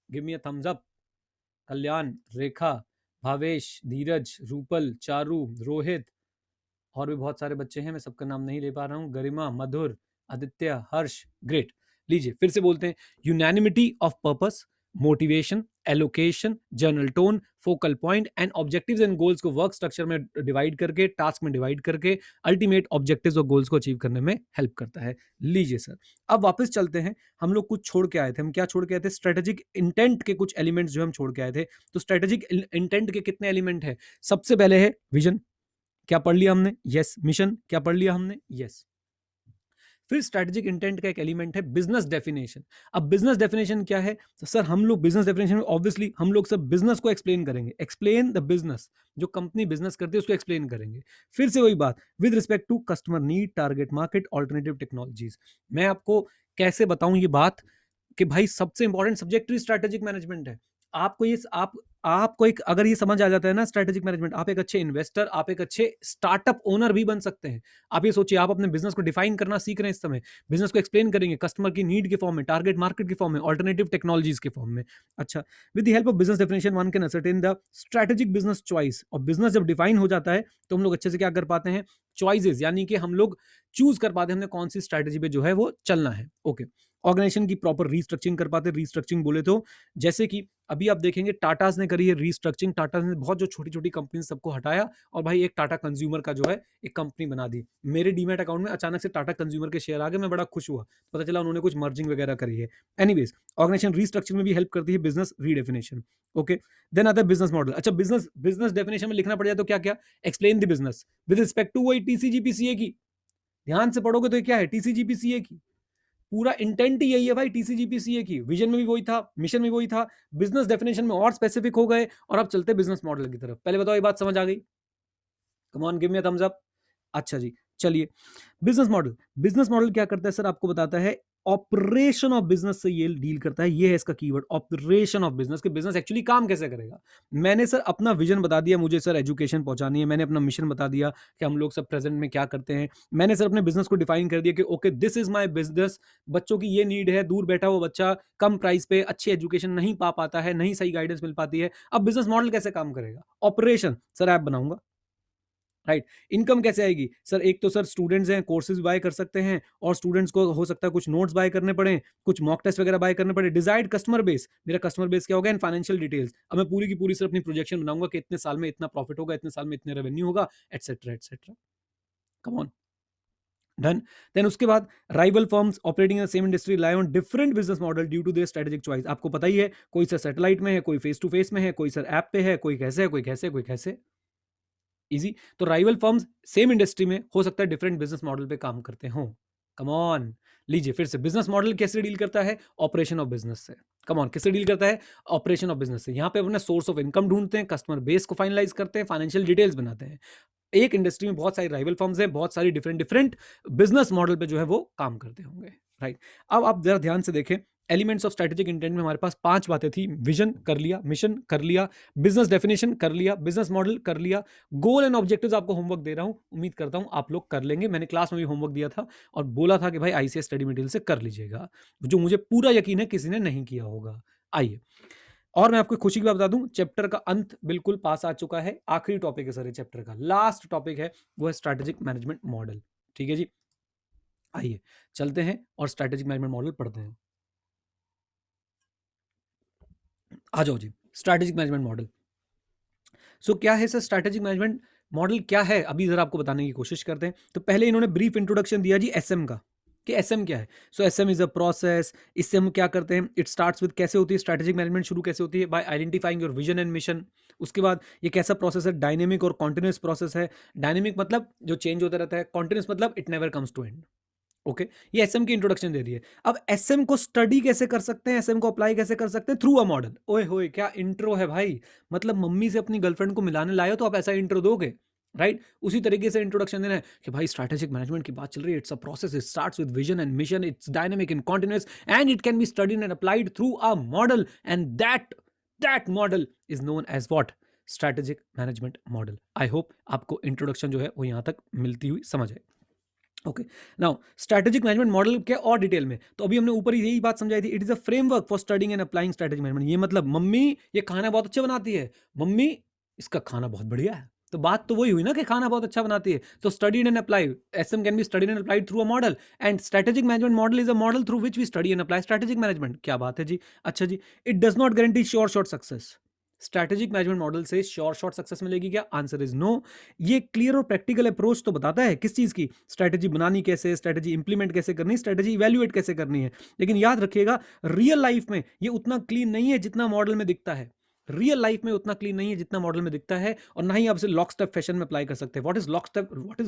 give me a thumbs up. Kalyan, Rekha, Bhavesh, Dheeraj, Rupal, Charu, Rohit, और भी बहुत सारे बच्चे हैं, मैं सबका नाम नहीं ले पा रहा हूं। गरिमा, मधुर, आदित्य, हर्ष, ग्रेट। लीजिए फिर से बोलते हैं। Unanimity of purpose, motivation, allocation, general tone, focal point and objectives and goals को वर्क स्ट्रक्चर में डिवाइड करके, टास्क में डिवाइड करके अल्टीमेट ऑब्जेक्टिव्स और गोल्स को अचीव करने में हेल्प करता है। लीजिए सर, अब वापस चलते हैं। हम लोग कुछ छोड़ के आए थे। हम क्या छोड़ के आए थे? स्ट्रेटेजिक इंटेंट के कुछ एलिमेंट्स जो हम छोड़ के आए थे। तो स्ट्रेटेजिक इंटेंट के कितने एलिमेंट है? सबसे पहले है विजन, क्या पढ़ लिया हमने? यस। मिशन, क्या पढ़ लिया हमने? यस। फिर स्ट्रेटेजिक इंटेंट का एक एलिमेंट है बिजनेस डेफिनेशन। अब बिजनेस डेफिनेशन क्या है? तो सर हम लोग बिजनेस डेफिनेशन में ऑब्वियसली हम लोग सब बिजनेस को एक्सप्लेन करेंगे। एक्सप्लेन द बिजनेस, जो कंपनी बिजनेस करती है उसको एक्सप्लेन करेंगे। फिर से वही बात, with respect to customer need, target market, alternative technologies. मैं आपको कैसे बताऊं ये बात कि भाई सबसे इंपॉर्टेंट सब्जेक्ट स्ट्रेटेजिक मैनेजमेंट है। आपको ये आपको एक अगर ये समझ आ जाता है ना स्ट्रेटेजिक मैनेजमेंट, आप एक अच्छे इन्वेस्टर, आप एक अच्छे स्टार्टअप ओनर भी बन सकते हैं। आप ये सोचिए, आप अपने बिजनेस को डिफाइन करना सीख रहे हैं इस समय, बिजनेस को एक्सप्लेन करेंगे कस्टमर की नीड के फॉर्म में, टारगेट मार्केट के फॉर्म में, ऑल्टरनेटिव टेक्नोलॉजीज के फॉर्म में। अच्छा, with the help of business definition one can ascertain the strategic business choice. और बिजनेस जब डिफाइन हो जाता है तो हम लोग अच्छे से क्या कर पाते हैं? चॉइसेस, यानी कि हम लोग चूज कर पाते हैं हमने कौन सी स्ट्रेटेजी पे जो है वो चलना है। ओके, ऑर्गेनाइजेशन की प्रॉपर रीस्ट्रक्चरिंग कर पाते हैं। रीस्ट्रक्चरिंग बोले तो जैसे कि अभी आप देखेंगे टाटाज ने करी है रीस्ट्रक्चरिंग। टाटा ने बहुत जो छोटी छोटी कंपनी सबको हटाया और भाई एक टाटा कंज्यूमर का जो है एक कंपनी बना दी। मेरे डीमैट अकाउंट में अचानक से टाटा कंज्यूमर के शेयर आ गए, मैं बड़ा खुश हुआ, पता चला उन्होंने कुछ मर्जिंग वगैरह करी है। एनीवेज, ऑर्गेनाइजेशन रीस्ट्रक्चरिंग में भी हेल्प करती है बिजनेस रीडेफिनेशन। ओके, देन आता है बिजनेस मॉडल। अच्छा, बिजनेस बिजनेस डेफिनेशन में लिखना पड़ जाए तो क्या क्या? Explain the business with respect to वही टीसीजीपीसीए की। ध्यान से पढ़ोगे तो ये क्या है? टीसीजीपीसीए की। पूरा इंटेंट ही यही है भाई टीसीजीपीसीए की। विजन में भी वही था, मिशन में वही था, बिजनेस डेफिनेशन में और स्पेसिफिक हो गए। और अब चलते बिजनेस मॉडल की तरफ। पहले बताओ ये बात समझ आ गई? Come on, give me a thumbs up. अच्छा जी, चलिए। बिजनेस मॉडल क्या करता है सर? आपको बताता है ऑपरेशन ऑफ बिजनेस से ये डील करता है। ये है इसका कीवर्ड, ऑपरेशन ऑफ बिजनेस, के बिजनेस एक्चुअली काम कैसे करेगा। मैंने सर अपना विजन बता दिया, मुझे सर एजुकेशन पहुंचानी है। मैंने अपना मिशन बता दिया कि हम लोग सब प्रेजेंट में क्या करते हैं। मैंने सर अपने बिजनेस को डिफाइन कर दिया कि okay this is my business. बच्चों की ये नीड है, दूर बैठा हुआ बच्चा कम प्राइस पे अच्छी एजुकेशन नहीं पा पाता है, नहीं सही गाइडेंस मिल पाती है। अब बिजनेस मॉडल कैसे काम करेगा? ऑपरेशन, सर ऐप बनाऊंगा, राइट। इनकम कैसे आएगी सर? एक तो सर स्टूडेंट्स हैं, कोर्सेज बाय कर सकते हैं, और स्टूडेंट्स को हो सकता है कुछ नोट्स बाय करने पड़े, कुछ मॉक टेस्ट वगैरह बाय करने पड़े। डिजायर्ड कस्टमर बेस, मेरा कस्टमर बेस क्या होगा? And financial details. अब मैं पूरी की पूरी सर अपनी प्रोजेक्शन बनाऊंगा कि इतने साल में इतना प्रॉफिट होगा, इतने साल में इतने रेवेन्यू होगा, etcetera etcetera. Come on, done. Then उसके बाद rival firms operating in the same industry lie on different business model due to their strategic choice. आपको पता ही है, कोई सर सैटेलाइट में है, कोई फेस टू फेस में है, कोई सर ऐप पे है, कोई कैसे है, कोई कैसे, कोई कैसे। इजी। तो राइवल फर्म्स सेम इंडस्ट्री में हो सकता है डिफरेंट बिजनेस मॉडल पे काम करते हो। कम ऑन, लीजिए फिर से। बिजनेस मॉडल कैसे डील करता है? ऑपरेशन ऑफ बिजनेस से। कम ऑन, किससे डील करता है? ऑपरेशन ऑफ बिजनेस से। यहां पे अपना सोर्स ऑफ इनकम ढूंढते हैं, कस्टमर बेस को फाइनलाइज करते हैं, फाइनेंशियल डिटेल्स बनाते हैं। एक इंडस्ट्री में बहुत सारी राइवल फर्म्स हैं, बहुत सारी डिफरेंट डिफरेंट बिजनेस मॉडल पे जो है वो काम करते होंगे, राइट। अब आप जरा ध्यान से देखें, एलिमेंट्स ऑफ स्ट्रेटेजिक इंटेंट में हमारे पास 5 बातें थी। विजन कर लिया, मिशन कर लिया, बिजनेस डेफिनेशन कर लिया, बिजनेस मॉडल कर लिया, गोल एंड ऑब्जेक्टिव्स आपको होमवर्क दे रहा हूं, उम्मीद करता हूं आप लोग कर लेंगे। मैंने क्लास में भी होमवर्क दिया था और बोला था कि भाई आईसीएस स्टडी मटेरियल से कर लीजिएगा, जो मुझे पूरा यकीन है किसी ने नहीं किया होगा। आइए, और मैं आपको खुशी की बात बता दूं, चैप्टर का अंत बिल्कुल पास आ चुका है। आखिरी टॉपिक है सर ये चैप्टर का, लास्ट टॉपिक है, वो है स्ट्रैटेजिक मैनेजमेंट मॉडल। ठीक है जी, आइए चलते हैं और स्ट्रैटेजिक मैनेजमेंट मॉडल पढ़ते हैं। आ जाओ जी, स्ट्रैटेजिक मैनेजमेंट मॉडल। सो क्या है सर स्ट्रैटेजिक मैनेजमेंट मॉडल, क्या है अभी जरा आपको बताने की कोशिश करते हैं। तो पहले इन्होंने ब्रीफ इंट्रोडक्शन दिया जी एसएम का, कि एसएम क्या है। सो एसएम इज अ प्रोसेस। इससे हम क्या करते हैं, इट स्टार्ट्स विद, कैसे होती है स्ट्रैटेजिक मैनेजमेंट, शुरू कैसे होती है, bye identifying your vision and mission. उसके बाद ये कैसा प्रोसेस है, डायनेमिक और कॉन्टिन्यूस प्रोसेस है। डायनेमिक मतलब जो चेंज होता रहता है, कॉन्टिन्यूस मतलब it never comes to end. Okay, ये एसएम की इंट्रोडक्शन दे दी है। अब एसएम को स्टडी कैसे कर सकते हैं, एसएम को अप्लाई कैसे कर सकते हैं, थ्रू अ मॉडल। ओए होए क्या इंट्रो है भाई, मतलब मम्मी से अपनी गर्लफ्रेंड को मिलाने लाए हो तो आप ऐसा इंट्रो दोगे, राइट। उसी तरीके से इंट्रोडक्शन देना है कि भाई स्ट्रैटेजिक मैनेजमेंट की बात चल रही है, it's a process, it starts with vision and mission, it's dynamic and continuous and it can be studied and applied through a model, and that model is known as what, strategic management model. I hope आपको इंट्रोडक्शन जो है वो यहां तक मिलती हुई समझ है। Okay, now strategic management model के और डिटेल में, तो अभी हमने ऊपर यही बात समझाई थी, it is a framework for studying and applying strategic management. ये मतलब मम्मी ये खाना बहुत अच्छा बनाती है, मम्मी इसका खाना बहुत बढ़िया है, तो बात तो वही हुई ना कि खाना बहुत अच्छा बनाती है। तो studied and apply, SM can be studied and applied through a model, and strategic management model is a model through which we study and apply strategic management. क्या बात है जी, अच्छा जी। It does not guarantee sure shot success. Strategic management model से श्योर शॉर्ट सक्सेस मिलेगी क्या, आंसर इज नो। ये क्लियर और प्रैक्टिकल अप्रोच तो बताता है किस चीज की, स्ट्रैटेजी बनानी कैसे, स्ट्रैटेजी इंप्लीमेंट कैसे करनी, स्ट्रैटेजी इवैल्यूएट कैसे करनी है। लेकिन याद रखिएगा, रियल लाइफ में ये उतना क्लीन नहीं है जितना मॉडल में दिखता है। रियल लाइफ में उतना क्लीन नहीं है जितना मॉडल में दिखता है, और ना ही आप इसे लॉक स्टेप फैशन में अप्लाई कर सकते हैं। What is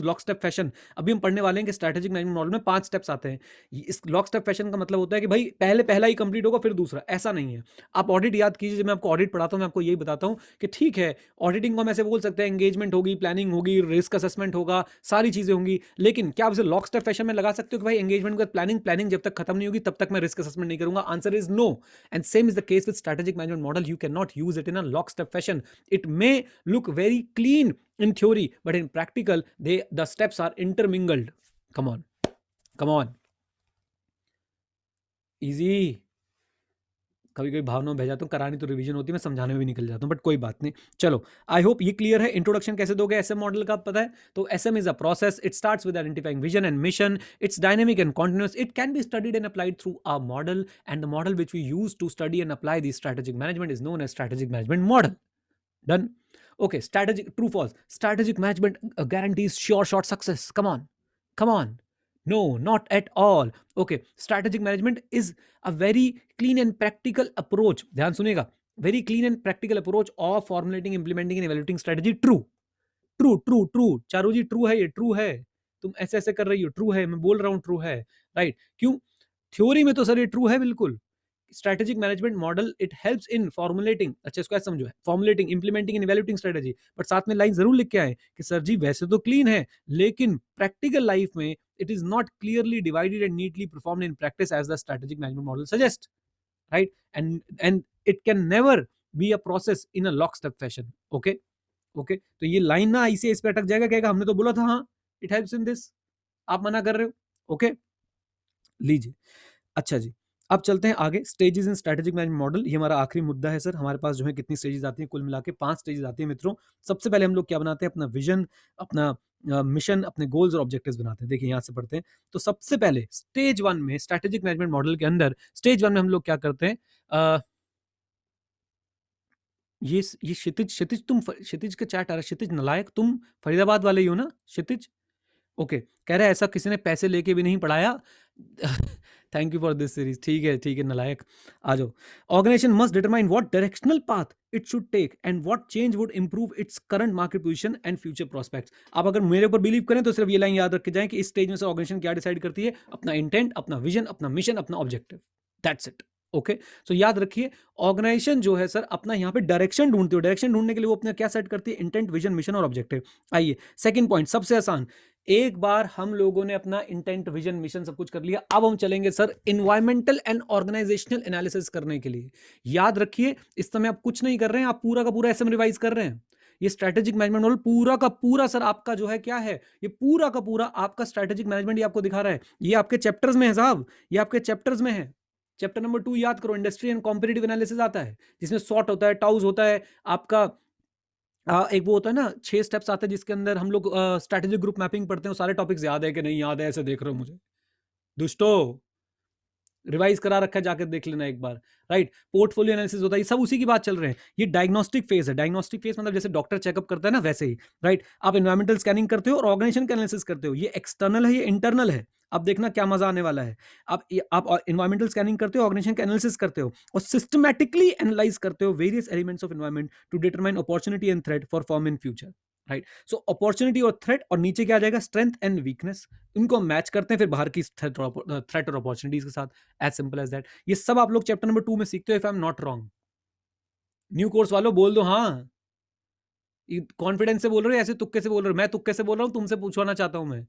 lock step fashion, अभी हम पढ़ने वाले हैं कि स्ट्रैटेजिक मैनेजमेंट मॉडल में 5 स्टेप्स आते हैं। इस लॉक स्टेप फैशन का मतलब होता है कि भाई पहले पहला ही कंप्लीट होगा फिर दूसरा, ऐसा नहीं है। आप ऑडिट याद कीजिए, जब मैं आपको ऑडिट पढ़ाता हूं मैं आपको यही बताता हूं कि ठीक है, ऑडिटिंग को हम ऐसे बोल सकते हैं, एंगेजमेंट होगी, प्लानिंग होगी, रिस्क असेसमेंट होगा, सारी चीजें होंगी, लेकिन क्या आप इसे लॉक स्टेप फैशन में लगा सकते हो कि भाई एंगेजमेंट के बाद प्लानिंग, प्लानिंग जब तक खत्म नहीं होगी तब तक मैं रिस्क असेसमेंट नहीं करूंगा, answer is no. And same is the case with strategic management model, you can not use it in a lock step fashion. It may look very clean in theory, but in practical the steps are intermingled. Come on, come on, easy। कभी कभी भावना में बह जाता हूँ, करानी तो रिवीजन होती है, मैं समझाने में भी निकल जाता हूँ, बट कोई बात नहीं। चलो, आई होप ये क्लियर है। इंट्रोडक्शन कैसे दोगे एसएम मॉडल का पता है, तो SM is a process, it starts with identifying vision and mission, it's dynamic and continuous, it can be studied and applied through a model, and the model which we use to study and apply the strategic management is known as strategic management model. Done. Okay, strategic, true false, strategic management guarantees sure short success, come on, no, not at all। Okay, strategic management is a very clean and practical approach, ध्यान सुनिएगा, very clean and practical approach of formulating, implementing and evaluating strategy। True Charu ji, true है, ये ट्रू है, तुम ऐसे ऐसे कर रही हो, ट्रू है, मैं बोल रहा हूं ट्रू है, राइट। क्यों, थ्योरी में तो सर ये ट्रू है बिल्कुल। Strategic management model it helps in formulating, अच्छा इसको ऐसे समझो, formulating, implementing and evaluating strategy, but साथ में लाइन जरूर लिख के आए कि सर जी वैसे तो क्लीन है, लेकिन प्रैक्टिकल लाइफ में it is not clearly divided and neatly performed in practice as the strategic management model suggest, right. And it can never be a process in a lock step fashion. Okay, okay, तो ये लाइन ना ऐसे इस पे अटक जाएगा, कहेगा हमने तो बोला था, हाँ इट हेल्प्स इन दिस, आप मना कर रहे हो। ओके, लीजिए, अच्छा जी, अब चलते हैं आगे। Stages in strategic management model, ये हमारा आखिरी मुद्दा है सर। हमारे पास जो है कितनी स्टेजेस आती हैं, कुल मिला के 5 स्टेजेस आती हैं मित्रों। सबसे पहले हम लोग क्या बनाते हैं, अपना विजन, अपना मिशन, अपने गोल्स और ऑब्जेक्टिव्स बनाते हैं। देखिए यहाँ से पढ़ते हैं, तो सबसे पहले स्टेज 1 में, स्ट्रैटेजिक मैनेजमेंट मॉडल के अंदर स्टेज 1 में हम लोग क्या करते हैं, ये क्षितिज, क्षितिज तुम क्षितिज का चैट आ रहा है, क्षितिज नलायक, तुम फरीदाबाद वाले ही हो ना क्षितिज। ओके, कह रहा है ऐसा किसी ने पैसे लेके भी नहीं पढ़ाया। Thank you for this series, ठीक है नलायक, आ जाओ। Organization must determine what directional path it should take and what change would improve its current market position and future prospects. आप अगर मेरे ऊपर बिलीव करें तो सिर्फ ये लाइन याद रख के जाएं कि इस स्टेज में से ऑर्गेनाइजेशन क्या डिसाइड करती है, अपना इंटेंट, अपना विजन, अपना मिशन, अपना objective, that's it. Okay, so याद रखिए, ऑर्गेनाइजेशन जो है सर अपना यहाँ पे डायरेक्शन ढूंढती है, डायरेक्शन ढूंढने के लिए वो अपना क्या सेट करती है, इंटेंट, विजन, मिशन और ऑब्जेक्टिव। आइए सेकंड पॉइंट, सबसे आसान, एक बार हम लोगों ने अपना इंटेंट, विजन, मिशन सब कुछ कर लिया, अब हम चलेंगे sir environmental and organizational analysis करने के लिए। याद रखिए, इस समय आप कुछ नहीं कर रहे हैं, आप पूरा का पूरा एसएम रिवाइज कर रहे हैं। ये स्ट्रैटेजिक मैनेजमेंट मॉडल पूरा का पूरा सर आपका जो है क्या है, ये पूरा का पूरा आपका स्ट्रैटेजिक मैनेजमेंट ही आपको दिखा रहा है। ये आपके चैप्टर्स में है साहब, ये आपके चैप्टर्स में है। चैप्टर नंबर 2 याद करो, इंडस्ट्री एंड कॉम्पिटिटिव एनालिसिस आता है, जिसमें सॉर्ट होता है, टाउज होता है, आपका एक वो होता है ना 6 स्टेप्स आते हैं जिसके अंदर हम लोग स्ट्रैटेजिक ग्रुप मैपिंग पढ़ते हैं। वो सारे टॉपिक्स याद है कि नहीं याद है, ऐसे देख रहे हो मुझे? दुष्टो, रिवाइज करा रखा है, जाकर देख लेना एक बार। राइट, पोर्टफोलियो एनालिसिस होता है, ये सब उसी की बात चल रहे हैं। ये डायग्नोस्टिक फेज है। डायग्नोस्टिक फेज मतलब जैसे डॉक्टर चेकअप करता है ना, वैसे ही। राइट, आप एनवायरमेंटल स्कैनिंग करते हो और ऑर्गेनाइजेशन का एनालिसिस करते हो। ये एक्सटर्नल है, ये इंटरनल है। अब देखना क्या मजा आने वाला है। आप एनवायरमेंटल स्कैनिंग करते हो, ऑर्गेनाइजेशन का एनालिसिस करते हो और सिस्टमैटिकली एनालाइज करते हो various elements of environment to determine opportunity and threat for form in future. Right, so opportunity और थ्रेट, और नीचे क्या आ जाएगा, स्ट्रेंथ एंड वीकनेस। इनको मैच करते हैं फिर बाहर की थ्रेट और अपॉर्चुनिटीज के साथ। As simple as that. ये सब आप लोग चैप्टर नंबर 2 में सीखते हो, if I am not wrong. New course वालों बोल दो हाँ। कॉन्फिडेंस से बोल रहे हो, ऐसे तुक्के से बोल रहे हो? मैं तुक्के से बोल रहा हूं, तुमसे पूछवाना चाहता हूं मैं।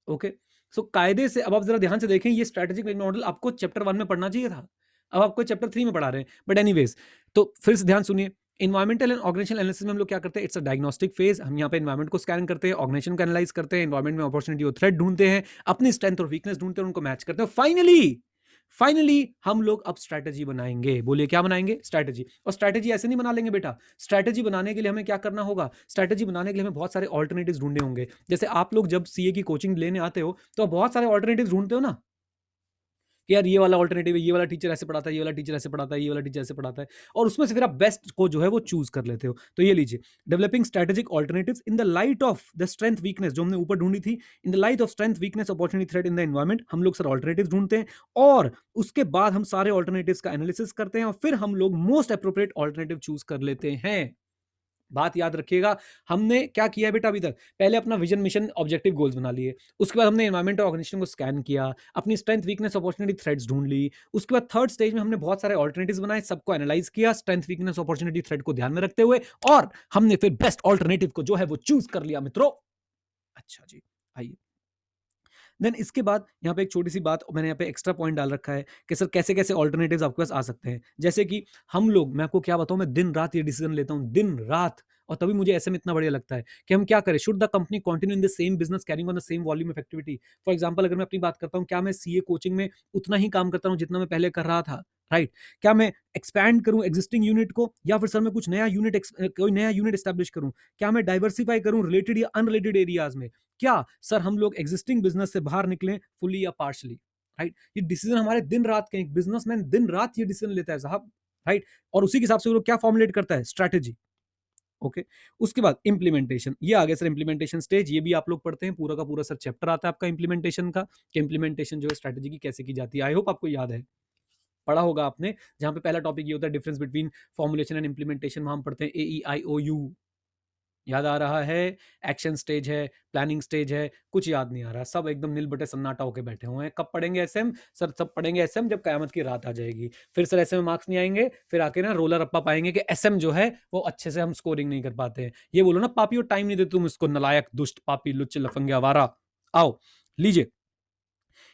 ओके, सो कायदे से अब आप जरा ध्यान से देखें, ये स्ट्रेटेजिक मॉडल आपको चैप्टर 1 में पढ़ना चाहिए था। अब आपको चैप्टर 3 में पढ़ा रहे हैं, बट एनीवेज। तो फिर से ध्यान सुनिए, इन्वायरमेंटल एंड ऑर्गेनाइजेशनल एनालिसिस में हम लोग क्या करते हैं, इट्स अ डायग्नोस्टिक फेज। हम यहाँ पे एनवायरमेंट को स्कैन करते हैं, ऑर्गेनाइजेशन को एनालाइज करते हैं, एनवायरमेंट में अपॉर्चुनिटी और थ्रेट ढूंढते हैं, अपनी स्ट्रेंथ और वीकनेस ढूंढते हैं, उनको मैच करते हैं। फाइनली हम लोग अब स्ट्रैटेजी बनाएंगे। बोलिए क्या बनाएंगे? स्ट्रैटेजी। और स्ट्रैटेजी ऐसे नहीं बना लेंगे बेटा। स्ट्रैटेजी बनाने के लिए हमें क्या करना होगा? स्ट्रैटेजी बनाने के लिए हमें बहुत सारे ऑल्टरनेटिव्स ढूंढने होंगे। जैसे आप लोग जब सीए की कोचिंग लेने आते हो तो बहुत सारे ऑल्टरनेटिव्स ढूंढते हो ना, कि यार ये वाला ऑल्टरनेटिव है, ये वाला टीचर ऐसे पढ़ाता है, ये वाला टीचर ऐसे पढ़ाता है, ये वाला टीचर ऐसे पढ़ाता है, और उसमें से फिर आप बेस्ट को जो है वो चूज कर लेते हो। तो ये लीजिए, developing strategic alternatives in the light of the strength weakness, जो हमने ऊपर ढूंढी थी। In the light of strength weakness opportunity threat in the environment, हम लोग सर ऑल्टरनेटिव्स ढूंढते हैं, और उसके बाद हम सारे ऑल्टरनेटिव्स का एनालिसिस करते हैं, और फिर हम लोग मोस्ट अप्रोप्रिएट ऑल्टरनेटिव चूज कर लेते हैं। बात याद रखिएगा, हमने क्या किया है बेटा अभी तक? पहले अपना विजन, मिशन, ऑब्जेक्टिव, गोल्स बना लिए। उसके बाद हमने एनवायरमेंट और ऑर्गेनाइजेशन को स्कैन किया, अपनी स्ट्रेंथ, वीकनेस, अपॉर्चुनिटी, थ्रेड्स ढूंढ ली। उसके बाद थर्ड स्टेज में हमने बहुत सारे ऑल्टरनेटिव्स बनाए, सबको एनालाइज किया स्ट्रेंथ, वीकनेस, अपॉर्चुनिटी, थ्रेड को ध्यान में रखते हुए, और हमने फिर बेस्ट ऑल्टरनेटिव को जो है वो चूज कर लिया मित्रों। अच्छा जी, आइए। देन इसके बाद यहाँ पे एक छोटी सी बात मैंने यहाँ पे एक्स्ट्रा पॉइंट डाल रखा है कि सर कैसे कैसे ऑल्टरनेटिव्स आपके पास आ सकते हैं। जैसे कि हम लोग, मैं आपको क्या बताऊं, मैं दिन रात ये डिसीजन लेता हूं, दिन रात, और तभी मुझे ऐसे में इतना बढ़िया लगता है कि हम क्या करें। Should the company continue in the same business carrying on the same volume of activity? For example, अगर मैं अपनी बात करता हूं, क्या मैं सीए कोचिंग में उतना ही काम करता हूं जितना मैं पहले कर रहा था? राइट, क्या मैं एक्सपैंड करूं एग्जिस्टिंग यूनिट को, या फिर सर मैं कुछ नया यूनिट, कोई नया यूनिट एस्टैब्लिश करूं? क्या मैं डाइवर्सिफाई करूं रिलेटेड या अनरिलेटेड एरियाज में? क्या सर हम लोग एग्जिस्टिंग बिजनेस से बाहर निकलें फुली या पार्शली? राइट, ये डिसीजन हमारे दिन रात के, एक बिजनेसमैन दिन रात ये डिसीजन लेता है साहब। राइट, और उसी के हिसाब से वो लोग क्या फॉर्मुलेट करता है? स्ट्रैटेजी। ओके, उसके बाद इंप्लीमेंटेशन, ये आ गया सर इंप्लीमेंटेशन स्टेज। ये भी आप लोग पढ़ते हैं, पूरा का पूरा सर चैप्टर आता है आपका इंप्लीमेंटेशन का, कि इंप्लीमेंटेशन जो है स्ट्रैटेजी की कैसे की जाती है। आई होप आपको याद है, पढ़ा होगा आपने। जहां पे पहला टॉपिक ये होता है difference between formulation and implementation, वहां हम पढ़ते हैं AEIOU। याद आ रहा है? एक्शन स्टेज है, प्लानिंग स्टेज है, कुछ याद नहीं आ रहा, सब एकदम नील बटे सन्नाटा होके बैठे हुए हैं। कब पढ़ेंगे एसएम? सर सब पढ़ेंगे एसएम जब कयामत की रात आ जाएगी। फिर सर एसएम में मार्क्स नहीं आएंगे, फिर आके ना रोलर अप्पा पाएंगे कि एसएम जो है वो अच्छे से हम स्कोरिंग नहीं कर पाते हैं। ये बोलो ना पापी, और टाइम नहीं देते तुम इसको, नलायक, दुष्ट, पापी, लुच्च, लफंगे, आवारा। आओ लीजिए,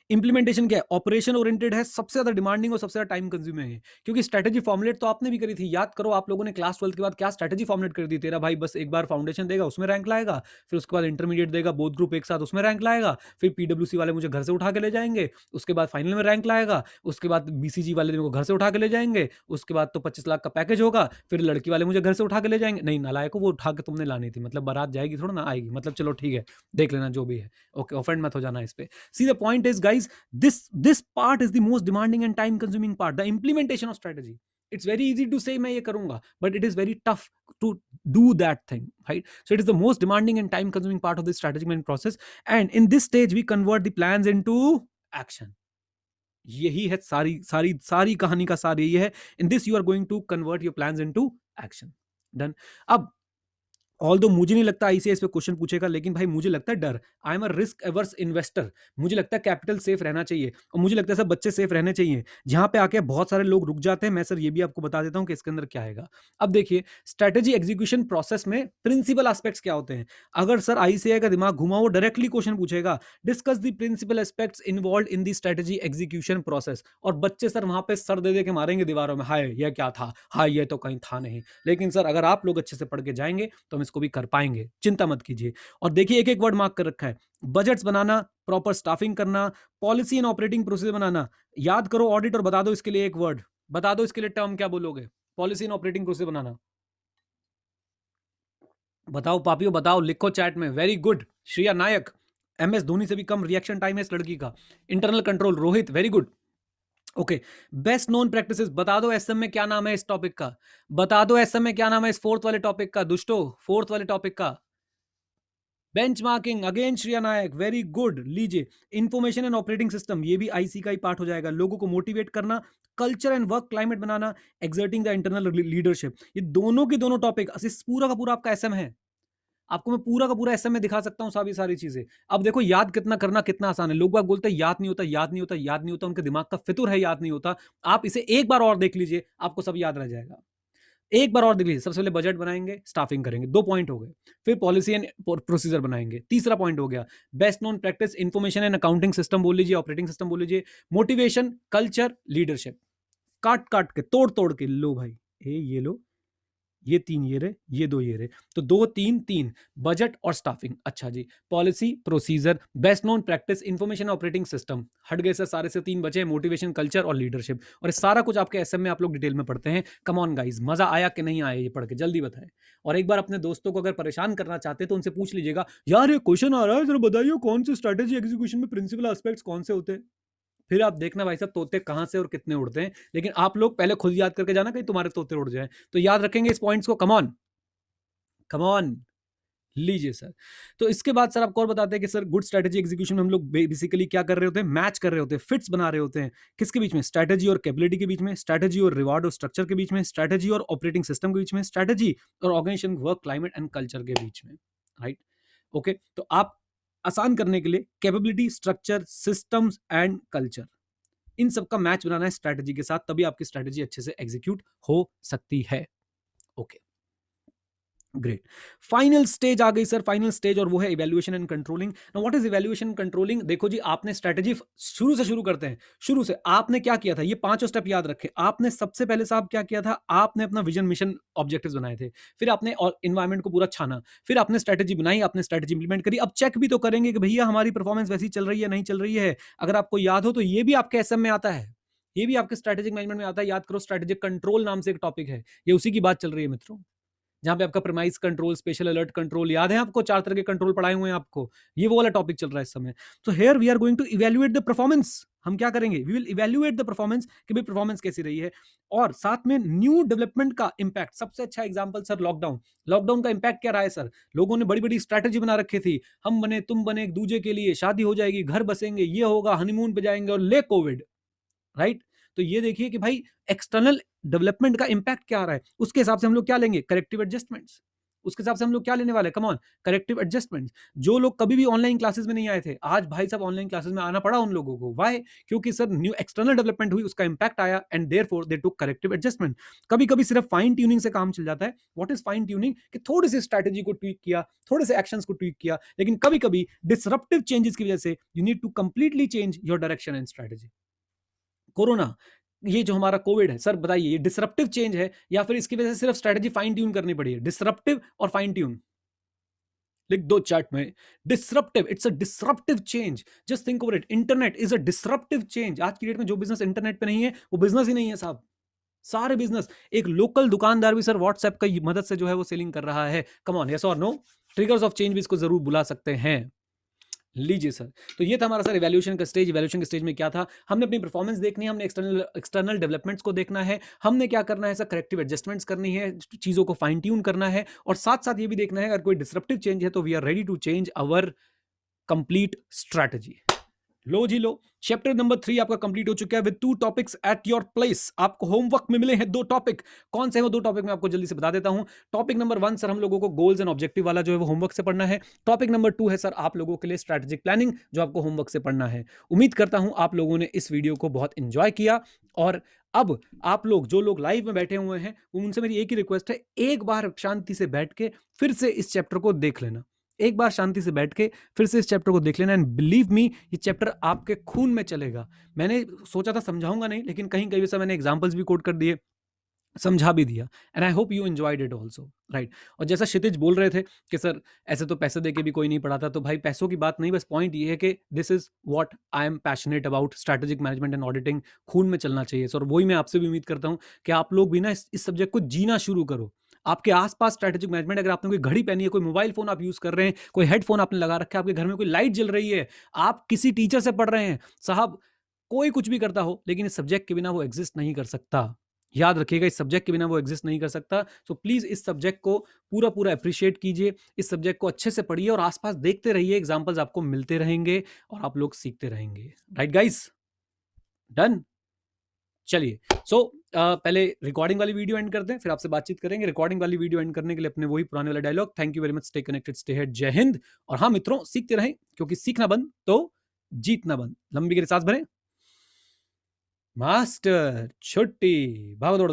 इंप्लीमेंटेशन क्या है? ऑपरेशन ओरिएंटेड है, सबसे ज्यादा डिमांडिंग और सबसे ज्यादा टाइम कंज्यूमिंग है। क्योंकि स्ट्रेटेजी फॉर्मुलेट तो आपने भी करी थी, याद करो आप लोगों ने क्लास 12 के बाद क्या स्ट्रेटेजी फॉर्मुलेट कर दी। तेरा भाई बस एक बार फाउंडेशन देगा उसमें रैंक लाएगा, फिर उसके बाद इंटरमीडिएट देगा, बोथ ग्रुप एक साथ उसमें रैंक लाएगा, फिर पीडब्ल्यूसी वाले मुझे घर से उठा के ले जाएंगे, उसके बाद फाइनल में रैंक लाएगा, उसके बाद बीसीजी वाले मेरे को घर से उठा के ले जाएंगे, उसके बाद तो 25 लाख का पैकेज होगा, फिर लड़की वाले मुझे घर से उठा के ले जाएंगे। नहीं नालायक, वो उठा के तुमने लानी थी, मतलब बारात जाएगी थोड़ा ना आएगी, मतलब चलो ठीक है, देख लेना जो भी है। ओके, ऑफेंड मत हो जाना इस पे। See the point is guys, this part is the most demanding and time consuming part, the implementation of strategy. It's very easy to say मैं ये करूंगा, but it is very tough to do that thing, right? So it is the most demanding and time consuming part of the strategic management process, and in this stage we convert the plans into action. यही है सारी सारी सारी कहानी का सार यही है। In this you are going to convert your plans into action. Done. अब ऑल्दो मुझे नहीं लगता आईसीएस पे क्वेश्चन पूछेगा, लेकिन भाई मुझे लगता है डर। I am a risk averse investor. मुझे लगता है कैपिटल सेफ रहना चाहिए, और मुझे लगता है सब बच्चे सेफ रहने चाहिए। जहां पे आके बहुत सारे लोग रुक जाते हैं, मैं सर ये भी आपको बता देता हूं कि इसके अंदर क्या आएगा। अब देखिए, स्ट्रेटेजी एग्जीक्यूशन प्रोसेस में प्रिंसिपल एस्पेक्ट्स क्या होते हैं। अगर सर आईसीआई का दिमाग घुमा, वो डायरेक्टली क्वेश्चन पूछेगा, discuss the principle aspects involve in the strategy execution process. और बच्चे सर वहां पे सर दे के मारेंगे दीवारों में, हाय ये क्या था, हाय ये तो कहीं था नहीं। लेकिन सर अगर आप लोग अच्छे से पढ़ के जाएंगे तो हमें इसको भी कर पाएंगे, चिंता मत कीजिए। और देखिए एक एक वर्ड मार्क कर रखा है, बजट्स बनाना, प्रॉपर स्टाफिंग करना, पॉलिसी एंड ऑपरेटिंग प्रोसीजर बनाना। याद करो ऑडिट और बता दो इसके लिए एक वर्ड, बता दो इसके लिए टर्म क्या बोलोगे, पॉलिसी एंड ऑपरेटिंग प्रोसीजर बनाना। बताओ पापियो बताओ, लिखो चैट में। वेरी गुड श्रिया नायक, MS धोनी से भी कम रिएक्शन टाइम है इस लड़की का। Internal control Rohit, very good. Okay, best known practices बता दो, एसएम में क्या नाम है इस टॉपिक का, बता दो एसएम में क्या नाम है इस फोर्थ वाले टॉपिक का, दुष्टो फोर्थ वाले टॉपिक का। बेंचमार्किंग अगेन श्रिया नायक, वेरी गुड। लीजिए इंफॉर्मेशन एंड ऑपरेटिंग सिस्टम, ये भी आईसी का ही पार्ट हो जाएगा। लोगों को मोटिवेट करना, culture and work climate banana, exerting the internal leadership, ये दोनों की दोनों टॉपिक पूरा का पूरा आपका एसएम है। आपको मैं पूरा का पूरा एसएम में दिखा सकता हूं सारी सारी चीजें। अब देखो याद कितना करना कितना आसान है। लोग बाग बोलते हैं याद नहीं होता, याद नहीं होता, याद नहीं होता, उनके दिमाग का फितुर है, याद नहीं होता। आप इसे एक बार और देख लीजिए, आपको सब याद रह जाएगा। एक बार और देख लीजिए, सबसे पहले बजट बनाएंगे, स्टाफिंग करेंगे, 2 पॉइंट हो गए। फिर पॉलिसी एंड प्रोसीजर बनाएंगे, तीसरा पॉइंट हो गया। Best known practice, information and accounting system बोल लीजिए, ऑपरेटिंग सिस्टम बोल लीजिए, मोटिवेशन, कल्चर, लीडरशिप। काट काट के तोड़ तोड़ के लो भाई, ये लो, ये 3 ये रहे, ये 2 ये रहे, तो 2 3 3 बजट और स्टाफिंग। अच्छा जी, policy, procedure, best known practice, information operating system, हट गए सर सारे से 3 बचे, मोटिवेशन, कल्चर और लीडरशिप। और ये सारा कुछ आपके एसएम में आप लोग डिटेल में पढ़ते हैं। कम ऑन गाइस, मजा आया कि नहीं आया ये पढ़ के, जल्दी बताएं। और एक बार अपने दोस्तों को अगर परेशान करना चाहते हैं तो उनसे पूछ लीजिएगा, यार ये क्वेश्चन आ रहा है, जरा बताइए कौन से स्ट्रेटेजी एग्जीक्यूशन में प्रिंसिपल एस्पेक्ट्स कौन से होते हैं। फिर आप देखना भाई साहब तोते कहां से और कितने उड़ते हैं। लेकिन आप लोग पहले खुद याद करके जाना, कहीं तुम्हारे तोते उड़ जाए। तो याद रखेंगे इस पॉइंट्स को, कम ऑन। लीजिए सर, तो इसके बाद सर आपको और बताते हैं कि सर गुड स्ट्रेटेजी एग्जीक्यूशन में हम लोग बेसिकली क्या कर रहे होते हैं, मैच कर रहे होते हैं, फिट्स बना रहे होते हैं। किसके बीच में, स्ट्रेटेजी और कैपेबिलिटी के बीच में, स्ट्रेटेजी और रिवार्ड और स्ट्रक्चर के बीच में, स्ट्रेटेजी और ऑपरेटिंग सिस्टम के बीच में, स्ट्रेटेजी और organisation work climate and culture के बीच में। Right, okay. तो आप आसान करने के लिए capability, structure, systems and culture, इन सबका मैच बनाना है स्ट्रेटेजी के साथ, तभी आपकी स्ट्रेटेजी अच्छे से एग्जीक्यूट हो सकती है। Okay, great. फाइनल स्टेज आ गई सर, फाइनल स्टेज, और वो है evaluation and controlling. Now what is evaluation and controlling? देखो जी, आपने स्ट्रेटजी शुरू से शुरू करते हैं, शुरू से आपने क्या किया था, ये 5 स्टेप याद रखें। आपने सबसे पहले साहब क्या किया था, आपने अपना विजन, मिशन, ऑब्जेक्टिव्स बनाए थे। फिर आपने और इन्वायरमेंट को पूरा छाना, फिर आपने स्ट्रेटजी बनाई, आपने स्ट्रेटजी इंप्लीमेंट करी। अब चेक भी तो करेंगे कि भैया हमारी परफॉर्मेंस वैसी चल रही है नहीं चल रही है। अगर आपको याद हो तो ये भी आपके एसएम में आता है, ये भी आपके स्ट्रेटेजिक मैनेजमेंट में आता है। याद करो, स्ट्रेटेजिक कंट्रोल नाम से एक टॉपिक है, ये उसी की बात चल रही है मित्रों, जहां पे आपका premise control, special alert control, याद है आपको, 4 तरह के कंट्रोल पढ़ाए हुए हैं आपको, ये वो वाला टॉपिक चल रहा है इस समय। तो here we are going to evaluate the performance. हम क्या करेंगे, we will evaluate the performance कि भाई परफॉर्मेंस कैसी रही है। और साथ में न्यू डेवलपमेंट का इंपैक्ट, सबसे अच्छा एग्जांपल सर लॉकडाउन। लॉकडाउन का इंपैक्ट क्या रहा है सर, लोगों ने बड़ी बड़ी स्ट्रैटेजी बना रखी थी, हम बने तुम बने एक दूसरे के लिए, शादी हो जाएगी, घर बसेंगे, ये होगा, हनीमून पे जाएंगे, और ले कोविड। राइट, तो ये देखिए कि भाई एक्सटर्नल डेवलपमेंट का इंपैक्ट क्या आ रहा है, उसके हिसाब से हम लोग क्या लेंगे, करेक्टिव एडजस्टमेंट्स। उसके हिसाब से हम लोग क्या लेने वाले, कम ऑन, करेक्टिव एडजस्टमेंट्स। जो लोग कभी भी ऑनलाइन क्लासेस में नहीं आए थे, आज भाई साहब ऑनलाइन क्लासेस में आना पड़ा उन लोगों को। वाई? क्योंकि सर न्यू एक्सटर्नल डेवलपमेंट हुई, उसका इंपैक्ट आया, and therefore they took corrective adjustment. कभी कभी सिर्फ फाइन ट्यूनिंग से काम चल जाता है। What is fine tuning? कि थोड़ी सी स्ट्रैटेजी को ट्वीक किया, थोड़े से एक्शंस को ट्वीक किया, लेकिन कभी कभी डिसरप्टिव चेंजेस की वजह से you need to completely change your direction and strategy. Corona, ये जो हमारा कोविड है सर, बताइए ये डिसरप्टिव चेंज है या फिर इसकी वजह से सिर्फ स्ट्रेटजी फाइन ट्यून करनी पड़ी है? डिसरप्टिव और फाइन ट्यून लिख दो चैट में। Disruptive, it's a disruptive change. Just think over it, internet is a disruptive change. आज की डेट में जो बिजनेस इंटरनेट पे नहीं है वो बिजनेस ही नहीं है साहब, सारे बिजनेस। एक लोकल दुकानदार भी सर व्हाट्सएप की मदद से जो है वो सेलिंग कर रहा है। कम ऑन, यस और नो? ट्रिगर्स ऑफ चेंज भी इसको जरूर बुला सकते हैं। लीजिए सर, तो ये था हमारा सर इवैल्यूएशन का स्टेज। इवैल्यूएशन के स्टेज में क्या था, हमने अपनी परफॉर्मेंस देखनी है, हमने एक्सटर्नल डेवलपमेंट्स को देखना है, हमने क्या करना है सर, करेक्टिव एडजस्टमेंट्स करनी है, चीजों को फाइन ट्यून करना है, और साथ साथ ये भी देखना है अगर कोई डिसरप्टिव चेंज है तो we are ready to change our complete strategy. लो जी लो, चैप्टर नंबर 3 आपका कंप्लीट हो चुका है with 2 topics at your place. आपको होमवर्क में मिले हैं 2 टॉपिक। कौन से हैं वो 2 टॉपिक मैं आपको जल्दी से बता देता हूं। टॉपिक नंबर 1 सर हम लोगों को गोल्स एंड ऑब्जेक्टिव वाला जो है वो होमवर्क से पढ़ना है। टॉपिक नंबर 2 है सर आप लोगों के लिए स्ट्रैटेजिक प्लानिंग, जो आपको होमवर्क से पढ़ना है। उम्मीद करता हूं आप लोगों ने इस वीडियो को बहुत एंजॉय किया। और अब आप लोग जो लोग लाइव में बैठे हुए हैं, उनसे मेरी एक ही रिक्वेस्ट है, एक बार शांति से बैठ के फिर से इस चैप्टर को देख लेना। एक बार शांति से बैठ के फिर से इस चैप्टर को देख लेना, एंड बिलीव मी ये चैप्टर आपके खून में चलेगा। मैंने सोचा था समझाऊंगा नहीं, लेकिन कहीं कहीं से मैंने एग्जांपल्स भी कोट कर दिए, समझा भी दिया, and I hope you enjoyed it also, right. और जैसा क्षितिज बोल रहे थे कि सर ऐसे तो पैसे दे के भी कोई नहीं पढ़ाता, तो भाई पैसों की बात नहीं, बस पॉइंट ये है कि this is what I am passionate about, strategic management and auditing खून में चलना चाहिए सर। वही मैं आपसे भी उम्मीद करता हूँ कि आप लोग भी ना इस सब्जेक्ट को जीना शुरू करो। आपके आसपास स्ट्रैटेजिक मैनेजमेंट, अगर आपने कोई घड़ी पहनी है, कोई मोबाइल फोन आप यूज कर रहे हैं, कोई हेडफोन आपने लगा रखा है, आपके घर में कोई लाइट जल रही है, आप किसी टीचर से पढ़ रहे हैं, साहब कोई कुछ भी करता हो, लेकिन इस सब्जेक्ट के बिना वो एग्जिस्ट नहीं कर सकता। याद रखिएगा, इस सब्जेक्ट के बिना वो एग्जिस्ट नहीं कर सकता। सो प्लीज इस सब्जेक्ट को पूरा पूरा अप्रिशिएट कीजिए, इस सब्जेक्ट को अच्छे से पढ़िए और आसपास देखते रहिए, एग्जाम्पल्स आपको मिलते रहेंगे और आप लोग सीखते रहेंगे। Right guys, done. चलिए, सो पहले रिकॉर्डिंग वाली वीडियो एंड करते हैं, फिर आपसे बातचीत करेंगे। रिकॉर्डिंग वाली वीडियो एंड करने के लिए अपने वही पुराने वाला dialogue, thank you very much, stay connected, stay head, Jai Hind. और हाँ मित्रों, सीखते रहें, क्योंकि सीखना बंद तो जीतना बंद। लंबी गहरी सांस भरें, मास्टर छुट्टी, भाग दौड़,